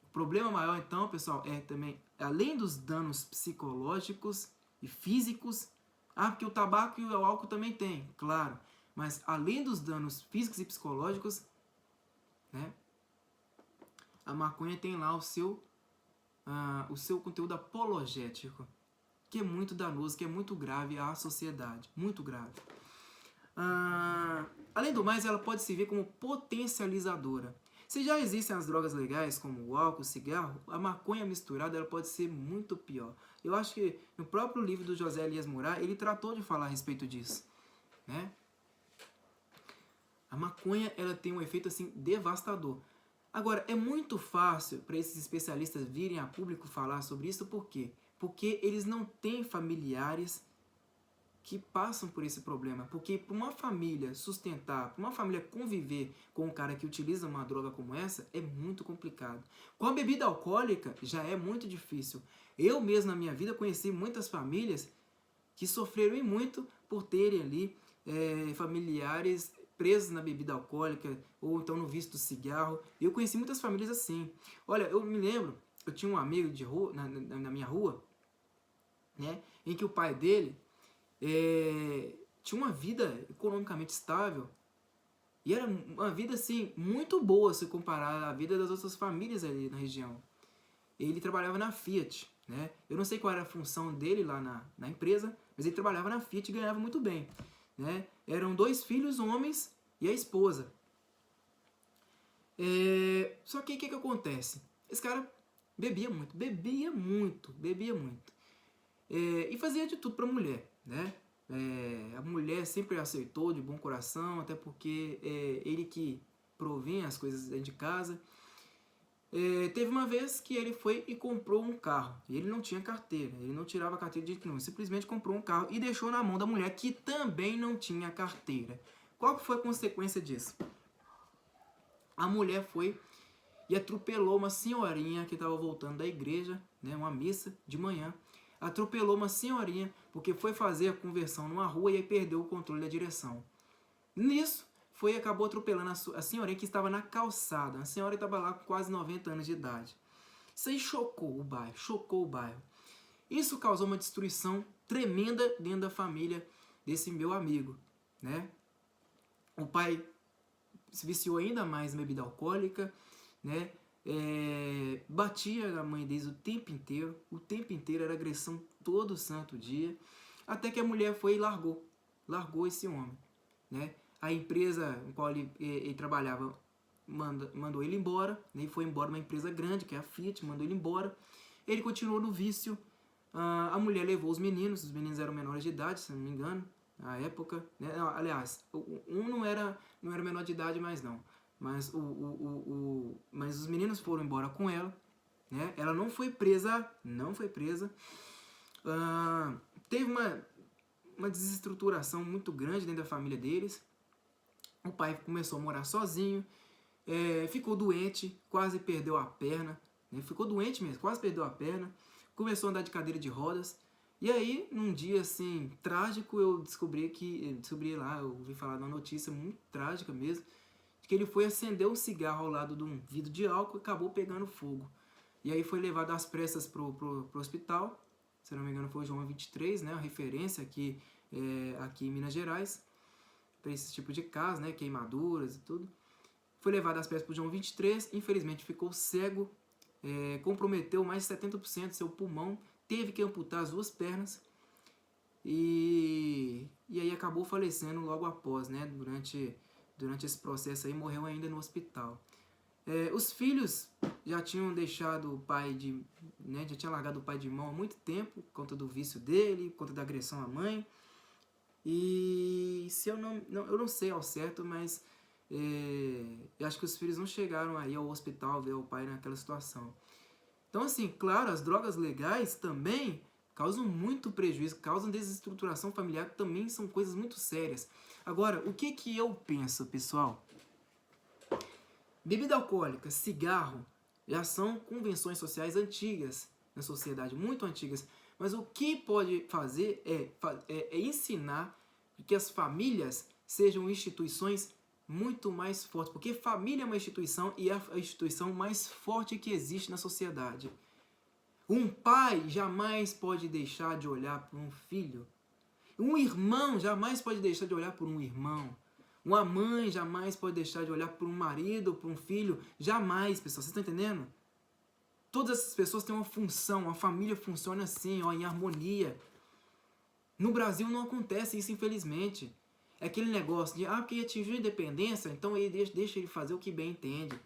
O problema maior então, pessoal, é também, além dos danos psicológicos e físicos, porque o tabaco e o álcool também tem, claro, mas além dos danos físicos e psicológicos, né, a maconha tem lá o seu conteúdo apologético, que é muito danoso, que é muito grave à sociedade, muito grave. Além do mais, ela pode servir como potencializadora. Se já existem as drogas legais, como o álcool, o cigarro, a maconha misturada ela pode ser muito pior. Eu acho que no próprio livro do José Elias Moura, ele tratou de falar a respeito disso, né? A maconha ela tem um efeito assim devastador. Agora, é muito fácil para esses especialistas virem a público falar sobre isso, por quê? Porque eles não têm familiares que passam por esse problema. Porque para uma família sustentar, para uma família conviver com um cara que utiliza uma droga como essa, é muito complicado. Com a bebida alcoólica, já é muito difícil. Eu mesmo, na minha vida, conheci muitas famílias que sofreram muito por terem ali familiares presos na bebida alcoólica ou então no vício do cigarro. Eu conheci muitas famílias assim. Olha, eu me lembro, eu tinha um amigo de rua, na minha rua, né, em que o pai dele tinha uma vida economicamente estável e era uma vida assim muito boa se comparar à vida das outras famílias ali na região. Ele trabalhava na Fiat, né? Eu não sei qual era a função dele lá na empresa, mas ele trabalhava na Fiat e ganhava muito bem, né? Eram 2 filhos homens e a esposa. Só que o que acontece? Esse cara bebia muito. E fazia de tudo para a mulher, né? A mulher sempre aceitou de bom coração, até porque ele que provinha as coisas dentro de casa. Teve uma vez que ele foi e comprou um carro. E ele não tinha carteira, ele não tirava a carteira de jeito nenhum. Simplesmente comprou um carro e deixou na mão da mulher que também não tinha carteira. Qual foi a consequência disso? A mulher foi e atropelou uma senhorinha que estava voltando da igreja, né, uma missa de manhã. Atropelou uma senhorinha porque foi fazer a conversão numa rua e aí perdeu o controle da direção. Nisso, acabou atropelando a senhorinha que estava na calçada. A senhora estava lá com quase 90 anos de idade. Isso aí chocou o bairro. Isso causou uma destruição tremenda dentro da família desse meu amigo, né? O pai se viciou ainda mais em bebida alcoólica, né? Batia a mãe deles o tempo inteiro, era agressão todo santo dia, até que a mulher foi e largou esse homem, né? A empresa em qual ele trabalhava mandou ele embora, né? Ele foi embora uma empresa grande, que é a Fiat, mandou ele embora. Ele continuou no vício. A mulher levou os meninos eram menores de idade, se não me engano, na época, né? Aliás, um não era menor de idade mais não, mas mas os meninos foram embora com ela, né? Ela não foi presa. Teve uma desestruturação muito grande dentro da família deles. O pai começou a morar sozinho, ficou doente, quase perdeu a perna, né? Ficou doente mesmo, quase perdeu a perna, começou a andar de cadeira de rodas. E aí, num dia assim, trágico, eu ouvi falar de uma notícia muito trágica mesmo, de que ele foi acender um cigarro ao lado de um vidro de álcool e acabou pegando fogo. E aí foi levado às pressas pro hospital, se não me engano foi o João 23, né, a referência aqui em Minas Gerais, para esse tipo de caso, né, queimaduras e tudo. foi levado às pressas por João 23, infelizmente ficou cego, comprometeu mais de 70% do seu pulmão, teve que amputar as 2 pernas e aí acabou falecendo logo após, né? Durante esse processo aí, morreu ainda no hospital. Os filhos já tinham deixado o pai já tinha largado o pai de mão há muito tempo, por conta do vício dele, por conta da agressão à mãe. E se eu não sei ao certo, mas eu acho que os filhos não chegaram aí ao hospital ver o pai naquela situação. Então, assim, claro, as drogas legais também causam muito prejuízo, causam desestruturação familiar, também são coisas muito sérias. Agora, o que eu penso, pessoal? Bebida alcoólica, cigarro, já são convenções sociais antigas na sociedade, muito antigas. Mas o que pode fazer é ensinar que as famílias sejam instituições muito mais fortes. Porque família é uma instituição e é a instituição mais forte que existe na sociedade. Um pai jamais pode deixar de olhar para um filho. Um irmão jamais pode deixar de olhar por um irmão. Uma mãe jamais pode deixar de olhar por um marido ou por um filho. Jamais, pessoal. Vocês estão entendendo? Todas essas pessoas têm uma função. A família funciona assim, em harmonia. No Brasil não acontece isso, infelizmente. É aquele negócio de, porque ele atingiu a independência, então ele deixa ele fazer o que bem entende.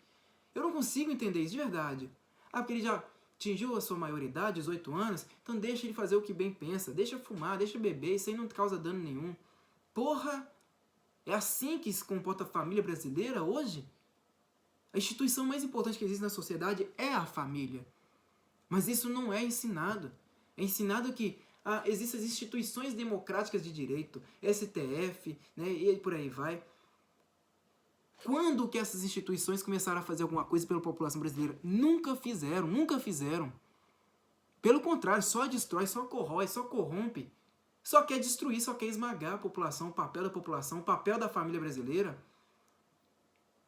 Eu não consigo entender isso de verdade. Porque ele já atingiu a sua maioridade, 18 anos, então deixa ele fazer o que bem pensa. Deixa fumar, deixa beber, isso aí não causa dano nenhum. Porra! É assim que se comporta a família brasileira hoje? A instituição mais importante que existe na sociedade é a família. Mas isso não é ensinado. É ensinado que existem as instituições democráticas de direito, STF, né, e por aí vai. Quando que essas instituições começaram a fazer alguma coisa pela população brasileira? Nunca fizeram, nunca fizeram. Pelo contrário, só destrói, só corrói, só corrompe. Só quer destruir, só quer esmagar a população, o papel da população, o papel da família brasileira.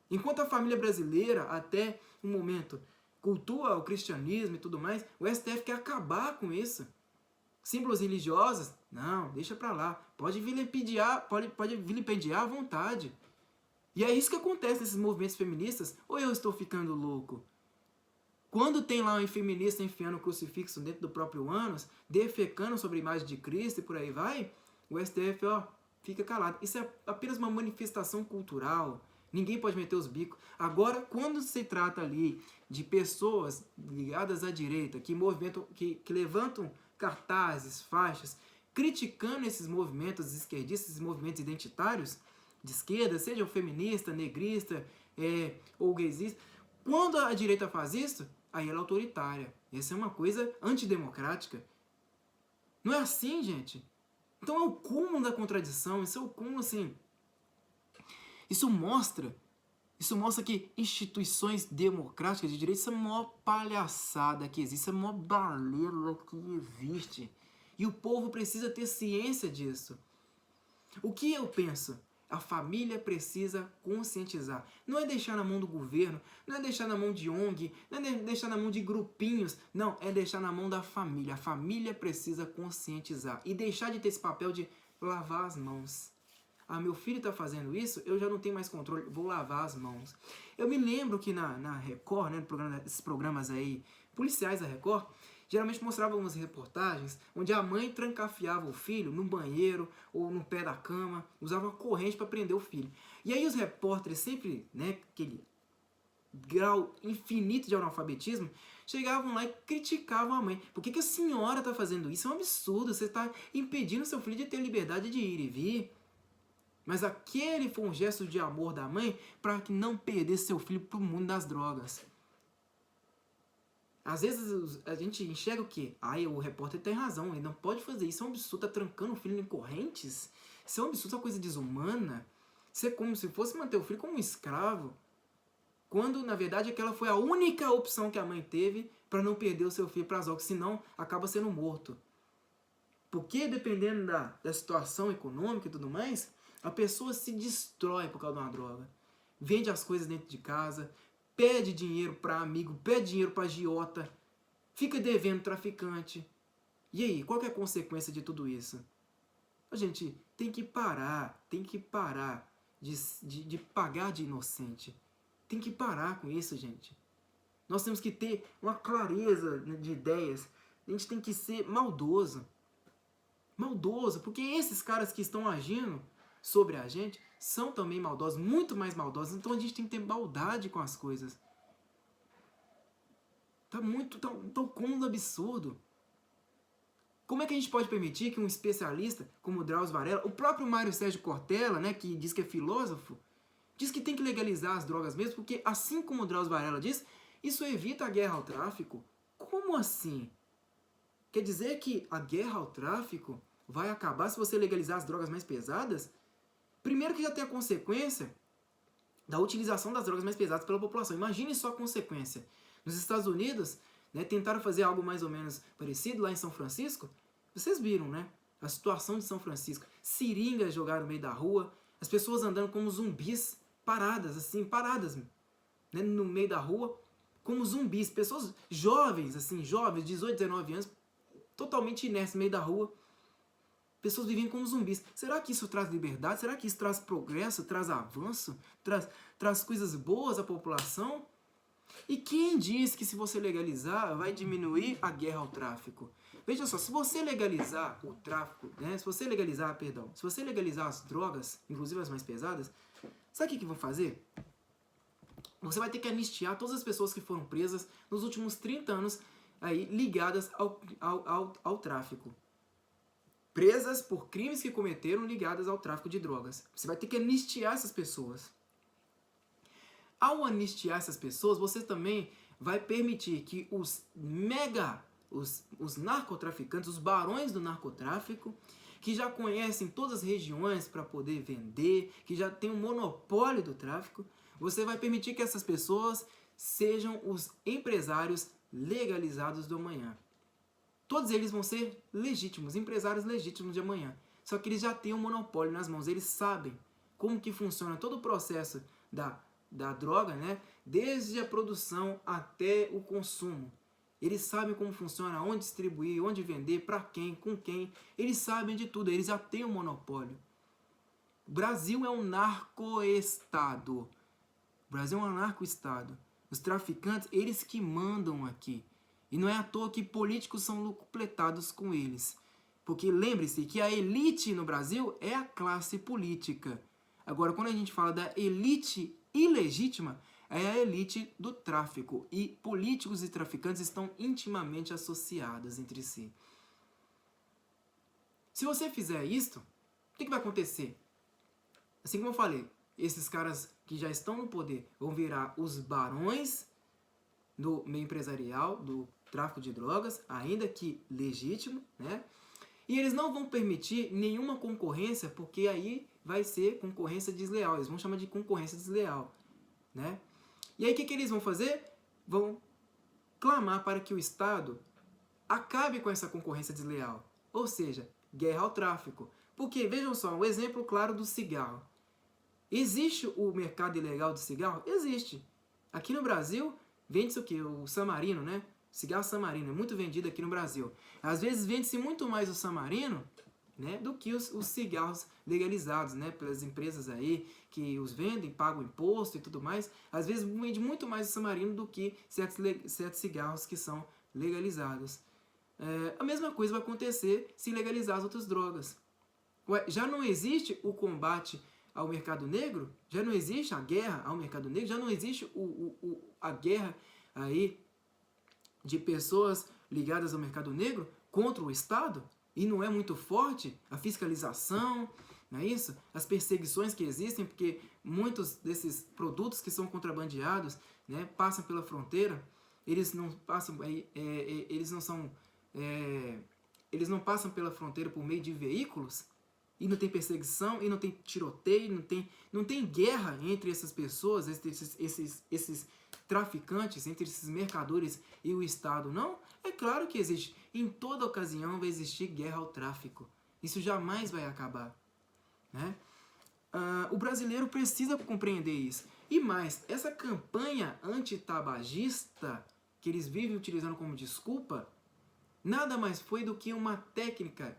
Enquanto a família brasileira, até o momento, cultua o cristianismo e tudo mais, o STF quer acabar com isso. Símbolos religiosos, não, deixa pra lá. Pode vilipendiar à vontade. E é isso que acontece nesses movimentos feministas, ou eu estou ficando louco? Quando tem lá um feminista enfiando o crucifixo dentro do próprio ânus, defecando sobre a imagem de Cristo e por aí vai, o STF fica calado. Isso é apenas uma manifestação cultural. Ninguém pode meter os bicos. Agora, quando se trata ali de pessoas ligadas à direita, que levantam cartazes, faixas, criticando esses movimentos esquerdistas, esses movimentos identitários de esquerda, seja feminista, negrista ou gaysista, quando a direita faz isso, aí ela é autoritária. Essa é uma coisa antidemocrática. Não é assim, gente? Então é o cúmulo da contradição, isso é o cúmulo, assim. Isso mostra que instituições democráticas de direito são a maior palhaçada que existe, é a maior balela que existe. E o povo precisa ter ciência disso. O que eu penso? A família precisa conscientizar. Não é deixar na mão do governo, não é deixar na mão de ONG, não é deixar na mão de grupinhos. Não, é deixar na mão da família. A família precisa conscientizar e deixar de ter esse papel de lavar as mãos. Meu filho está fazendo isso, eu já não tenho mais controle, vou lavar as mãos. Eu me lembro que na Record, né, esses programas aí, policiais da Record, geralmente mostravam umas reportagens onde a mãe trancafiava o filho no banheiro ou no pé da cama, usava uma corrente para prender o filho. E aí os repórteres, sempre, né, aquele grau infinito de analfabetismo, chegavam lá e criticavam a mãe. Por que a senhora está fazendo isso? É um absurdo, você está impedindo seu filho de ter liberdade de ir e vir. Mas aquele foi um gesto de amor da mãe para que não perdesse seu filho para o mundo das drogas. Às vezes a gente enxerga o quê? O repórter tem razão, ele não pode fazer isso, é um absurdo, tá trancando o filho em correntes. Isso é um absurdo, é uma coisa desumana. Isso é como se fosse manter o filho como um escravo. Quando, na verdade, aquela foi a única opção que a mãe teve para não perder o seu filho para as drogas, senão acaba sendo morto. Porque, dependendo da situação econômica e tudo mais, a pessoa se destrói por causa de uma droga. Vende as coisas dentro de casa, pede dinheiro para amigo, pede dinheiro para agiota, fica devendo traficante. E aí, qual que é a consequência de tudo isso? A gente tem que parar de pagar de inocente. Tem que parar com isso, gente. Nós temos que ter uma clareza de ideias. A gente tem que ser maldoso. Maldoso, porque esses caras que estão agindo sobre a gente são também maldosos, muito mais maldosos. Então a gente tem que ter maldade com as coisas. Tá um cúmulo absurdo. Como é que a gente pode permitir que um especialista como o Drauzio Varela, o próprio Mário Sérgio Cortella, né, que diz que é filósofo, diz que tem que legalizar as drogas mesmo, porque assim como o Drauzio Varela diz, isso evita a guerra ao tráfico? Como assim? Quer dizer que a guerra ao tráfico vai acabar se você legalizar as drogas mais pesadas? Primeiro que já tem a consequência da utilização das drogas mais pesadas pela população. Imagine só a consequência. Nos Estados Unidos, né, tentaram fazer algo mais ou menos parecido lá em São Francisco. Vocês viram, né? A situação de São Francisco. Seringas jogaram no meio da rua, as pessoas andando como zumbis, paradas, né, no meio da rua, como zumbis. Pessoas jovens, 18, 19 anos, totalmente inertes no meio da rua. Pessoas vivendo como zumbis. Será que isso traz liberdade? Será que isso traz progresso, traz avanço? Traz coisas boas à população? E quem diz que se você legalizar, vai diminuir a guerra ao tráfico? Veja só, se você legalizar o tráfico, né? Se você legalizar as drogas, inclusive as mais pesadas, sabe o que vão fazer? Você vai ter que anistiar todas as pessoas que foram presas nos últimos 30 anos aí, ligadas ao tráfico. Presas por crimes que cometeram ligadas ao tráfico de drogas. Você vai ter que anistiar essas pessoas. Ao anistiar essas pessoas, você também vai permitir que os narcotraficantes, os barões do narcotráfico, que já conhecem todas as regiões para poder vender, que já tem um monopólio do tráfico, você vai permitir que essas pessoas sejam os empresários legalizados do amanhã. Todos eles vão ser legítimos, empresários legítimos de amanhã. Só que eles já têm um monopólio nas mãos, eles sabem como que funciona todo o processo da droga, né? Desde a produção até o consumo. Eles sabem como funciona, onde distribuir, onde vender, para quem, com quem. Eles sabem de tudo, eles já têm um monopólio. O Brasil é um narcoestado. O Brasil é um narcoestado. Os traficantes, eles que mandam aqui. E não é à toa que políticos são lucupletados com eles. Porque lembre-se que a elite no Brasil é a classe política. Agora, quando a gente fala da elite ilegítima, é a elite do tráfico. E políticos e traficantes estão intimamente associados entre si. Se você fizer isto, o que vai acontecer? Assim como eu falei, esses caras que já estão no poder vão virar os barões do meio empresarial, do tráfico de drogas, ainda que legítimo, né? E eles não vão permitir nenhuma concorrência, porque aí vai ser concorrência desleal. Eles vão chamar de concorrência desleal, né? E aí o que eles vão fazer? Vão clamar para que o Estado acabe com essa concorrência desleal. Ou seja, guerra ao tráfico. Porque, vejam só, um exemplo claro do cigarro. Existe o mercado ilegal do cigarro? Existe. Aqui no Brasil, vende-se o quê? O Samarino, né? O cigarro Samarino é muito vendido aqui no Brasil. Às vezes vende-se muito mais o Samarino, né, do que os cigarros legalizados, né, pelas empresas aí que os vendem, pagam imposto e tudo mais. Às vezes vende muito mais o Samarino do que certos cigarros que são legalizados. A mesma coisa vai acontecer se legalizar as outras drogas. Ué, já não existe o combate ao mercado negro? Já não existe a guerra ao mercado negro? Já não existe a guerra aí de pessoas ligadas ao mercado negro contra o Estado? E não é muito forte a fiscalização, não é isso? As perseguições que existem, porque muitos desses produtos que são contrabandeados, né, passam pela fronteira, eles não passam, eles não passam pela fronteira por meio de veículos, e não tem perseguição, e não tem tiroteio, não tem guerra entre essas pessoas, esses traficantes, entre esses mercadores e o Estado, não? É claro que existe. Em toda ocasião vai existir guerra ao tráfico. Isso jamais vai acabar, né? O brasileiro precisa compreender isso. E mais, essa campanha antitabagista que eles vivem utilizando como desculpa, nada mais foi do que uma técnica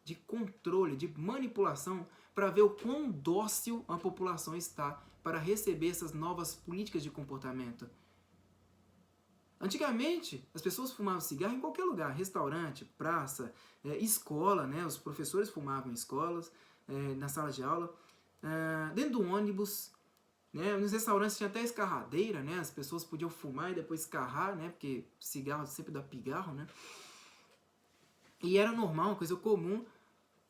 de controle, de manipulação, para ver o quão dócil a população está para receber essas novas políticas de comportamento. Antigamente, as pessoas fumavam cigarro em qualquer lugar, restaurante, praça, escola, né? Os professores fumavam em escolas, na sala de aula, dentro do ônibus, né? Nos restaurantes tinha até escarradeira, né? As pessoas podiam fumar e depois escarrar, né? Porque cigarro sempre dá pigarro, né? E era normal, uma coisa comum.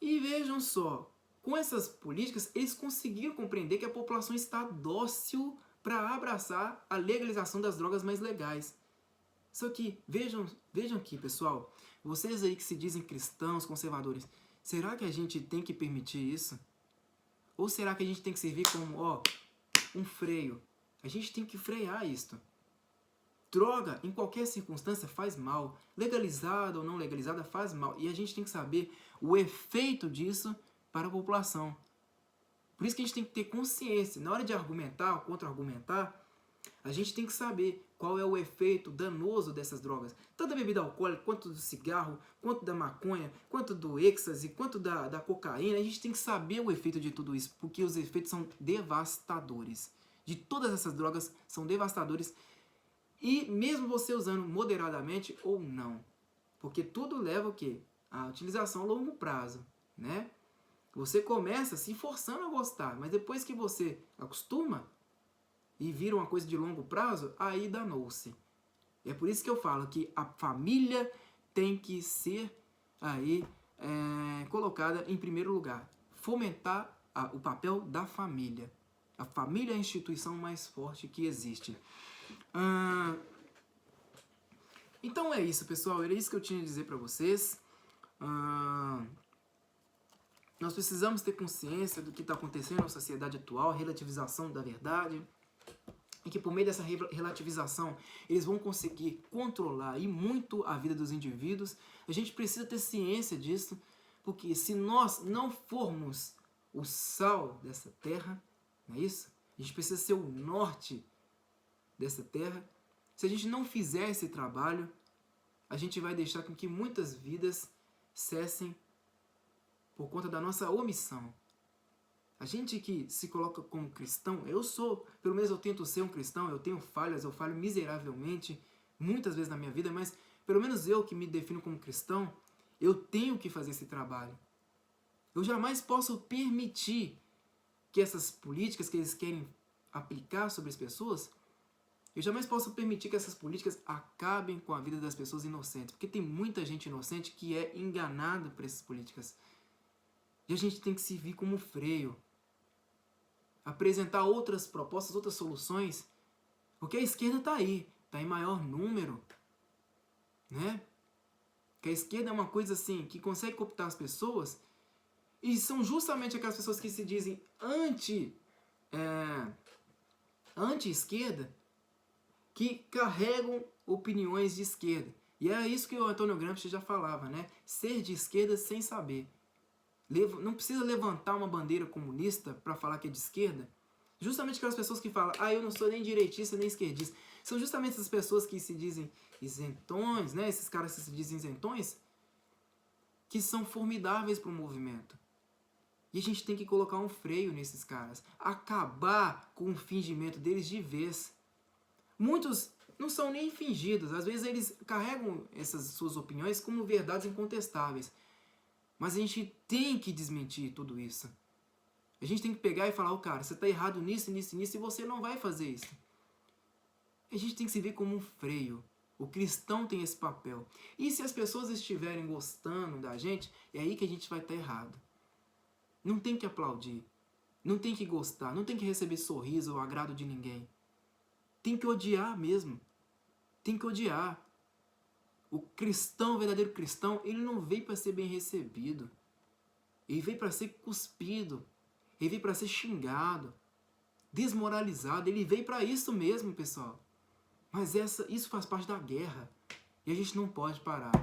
E vejam só, com essas políticas, eles conseguiram compreender que a população está dócil para abraçar a legalização das drogas mais legais. Só que, vejam aqui, pessoal, vocês aí que se dizem cristãos, conservadores, será que a gente tem que permitir isso? Ou será que a gente tem que servir como, um freio? A gente tem que frear isto. Droga, em qualquer circunstância, faz mal. Legalizada ou não legalizada, faz mal. E a gente tem que saber o efeito disso para a população. Por isso que a gente tem que ter consciência. Na hora de argumentar ou contra-argumentar, a gente tem que saber qual é o efeito danoso dessas drogas. Tanto da bebida alcoólica, quanto do cigarro, quanto da maconha, quanto do êxtase, quanto da cocaína. A gente tem que saber o efeito de tudo isso, porque os efeitos são devastadores. De todas essas drogas são devastadores. E mesmo você usando moderadamente ou não. Porque tudo leva o quê? A utilização a longo prazo, né? Você começa se forçando a gostar, mas depois que você acostuma e vira uma coisa de longo prazo, aí danou-se. É por isso que eu falo que a família tem que ser aí colocada em primeiro lugar. Fomentar o papel da família. A família é a instituição mais forte que existe. Então é isso, pessoal. Era isso que eu tinha a dizer para vocês. Nós precisamos ter consciência do que está acontecendo na sociedade atual, a relativização da verdade, e que por meio dessa relativização eles vão conseguir controlar e muito a vida dos indivíduos. A gente precisa ter ciência disso, porque se nós não formos o sal dessa terra, não é isso? A gente precisa ser o norte dessa terra. Se a gente não fizer esse trabalho, a gente vai deixar com que muitas vidas cessem por conta da nossa omissão. A gente que se coloca como cristão, pelo menos eu tento ser um cristão, eu tenho falhas, eu falho miseravelmente, muitas vezes na minha vida, mas pelo menos eu que me defino como cristão, eu tenho que fazer esse trabalho. Eu jamais posso permitir que essas políticas que eles querem aplicar sobre as pessoas, eu jamais posso permitir que essas políticas acabem com a vida das pessoas inocentes, porque tem muita gente inocente que é enganada por essas políticas. E a gente tem que servir como freio. Apresentar outras propostas, outras soluções, porque a esquerda está aí, está em maior número, né? Que a esquerda é uma coisa assim, que consegue cooptar as pessoas, e são justamente aquelas pessoas que se dizem anti-esquerda, que carregam opiniões de esquerda. E é isso que o Antônio Gramsci já falava, né? Ser de esquerda sem saber. Não precisa levantar uma bandeira comunista para falar que é de esquerda. Justamente aquelas pessoas que falam, eu não sou nem direitista nem esquerdista. São justamente essas pessoas que se dizem isentões, né? Esses caras que se dizem isentões, que são formidáveis para o movimento. E a gente tem que colocar um freio nesses caras. Acabar com o fingimento deles de vez. Muitos não são nem fingidos. Às vezes eles carregam essas suas opiniões como verdades incontestáveis. Mas a gente tem que desmentir tudo isso. A gente tem que pegar e falar, cara, você está errado nisso, nisso, nisso, e você não vai fazer isso. A gente tem que se ver como um freio. O cristão tem esse papel. E se as pessoas estiverem gostando da gente, é aí que a gente vai estar errado. Não tem que aplaudir. Não tem que gostar. Não tem que receber sorriso ou agrado de ninguém. Tem que odiar mesmo. Tem que odiar. O cristão, o verdadeiro cristão, ele não veio para ser bem recebido. Ele veio para ser cuspido. Ele veio para ser xingado, desmoralizado. Ele veio para isso mesmo, pessoal. Mas isso faz parte da guerra. E a gente não pode parar.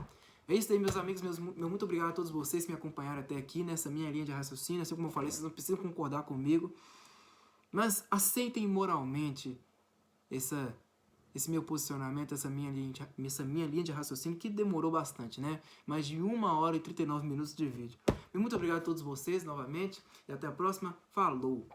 É isso aí, meus amigos. Meu muito obrigado a todos vocês que me acompanharam até aqui nessa minha linha de raciocínio. Assim como eu falei, vocês não precisam concordar comigo. Mas aceitem moralmente esse meu posicionamento, essa minha linha de raciocínio, que demorou bastante, né? Mais de 1 hora e 39 minutos de vídeo. E muito obrigado a todos vocês novamente. E até a próxima. Falou!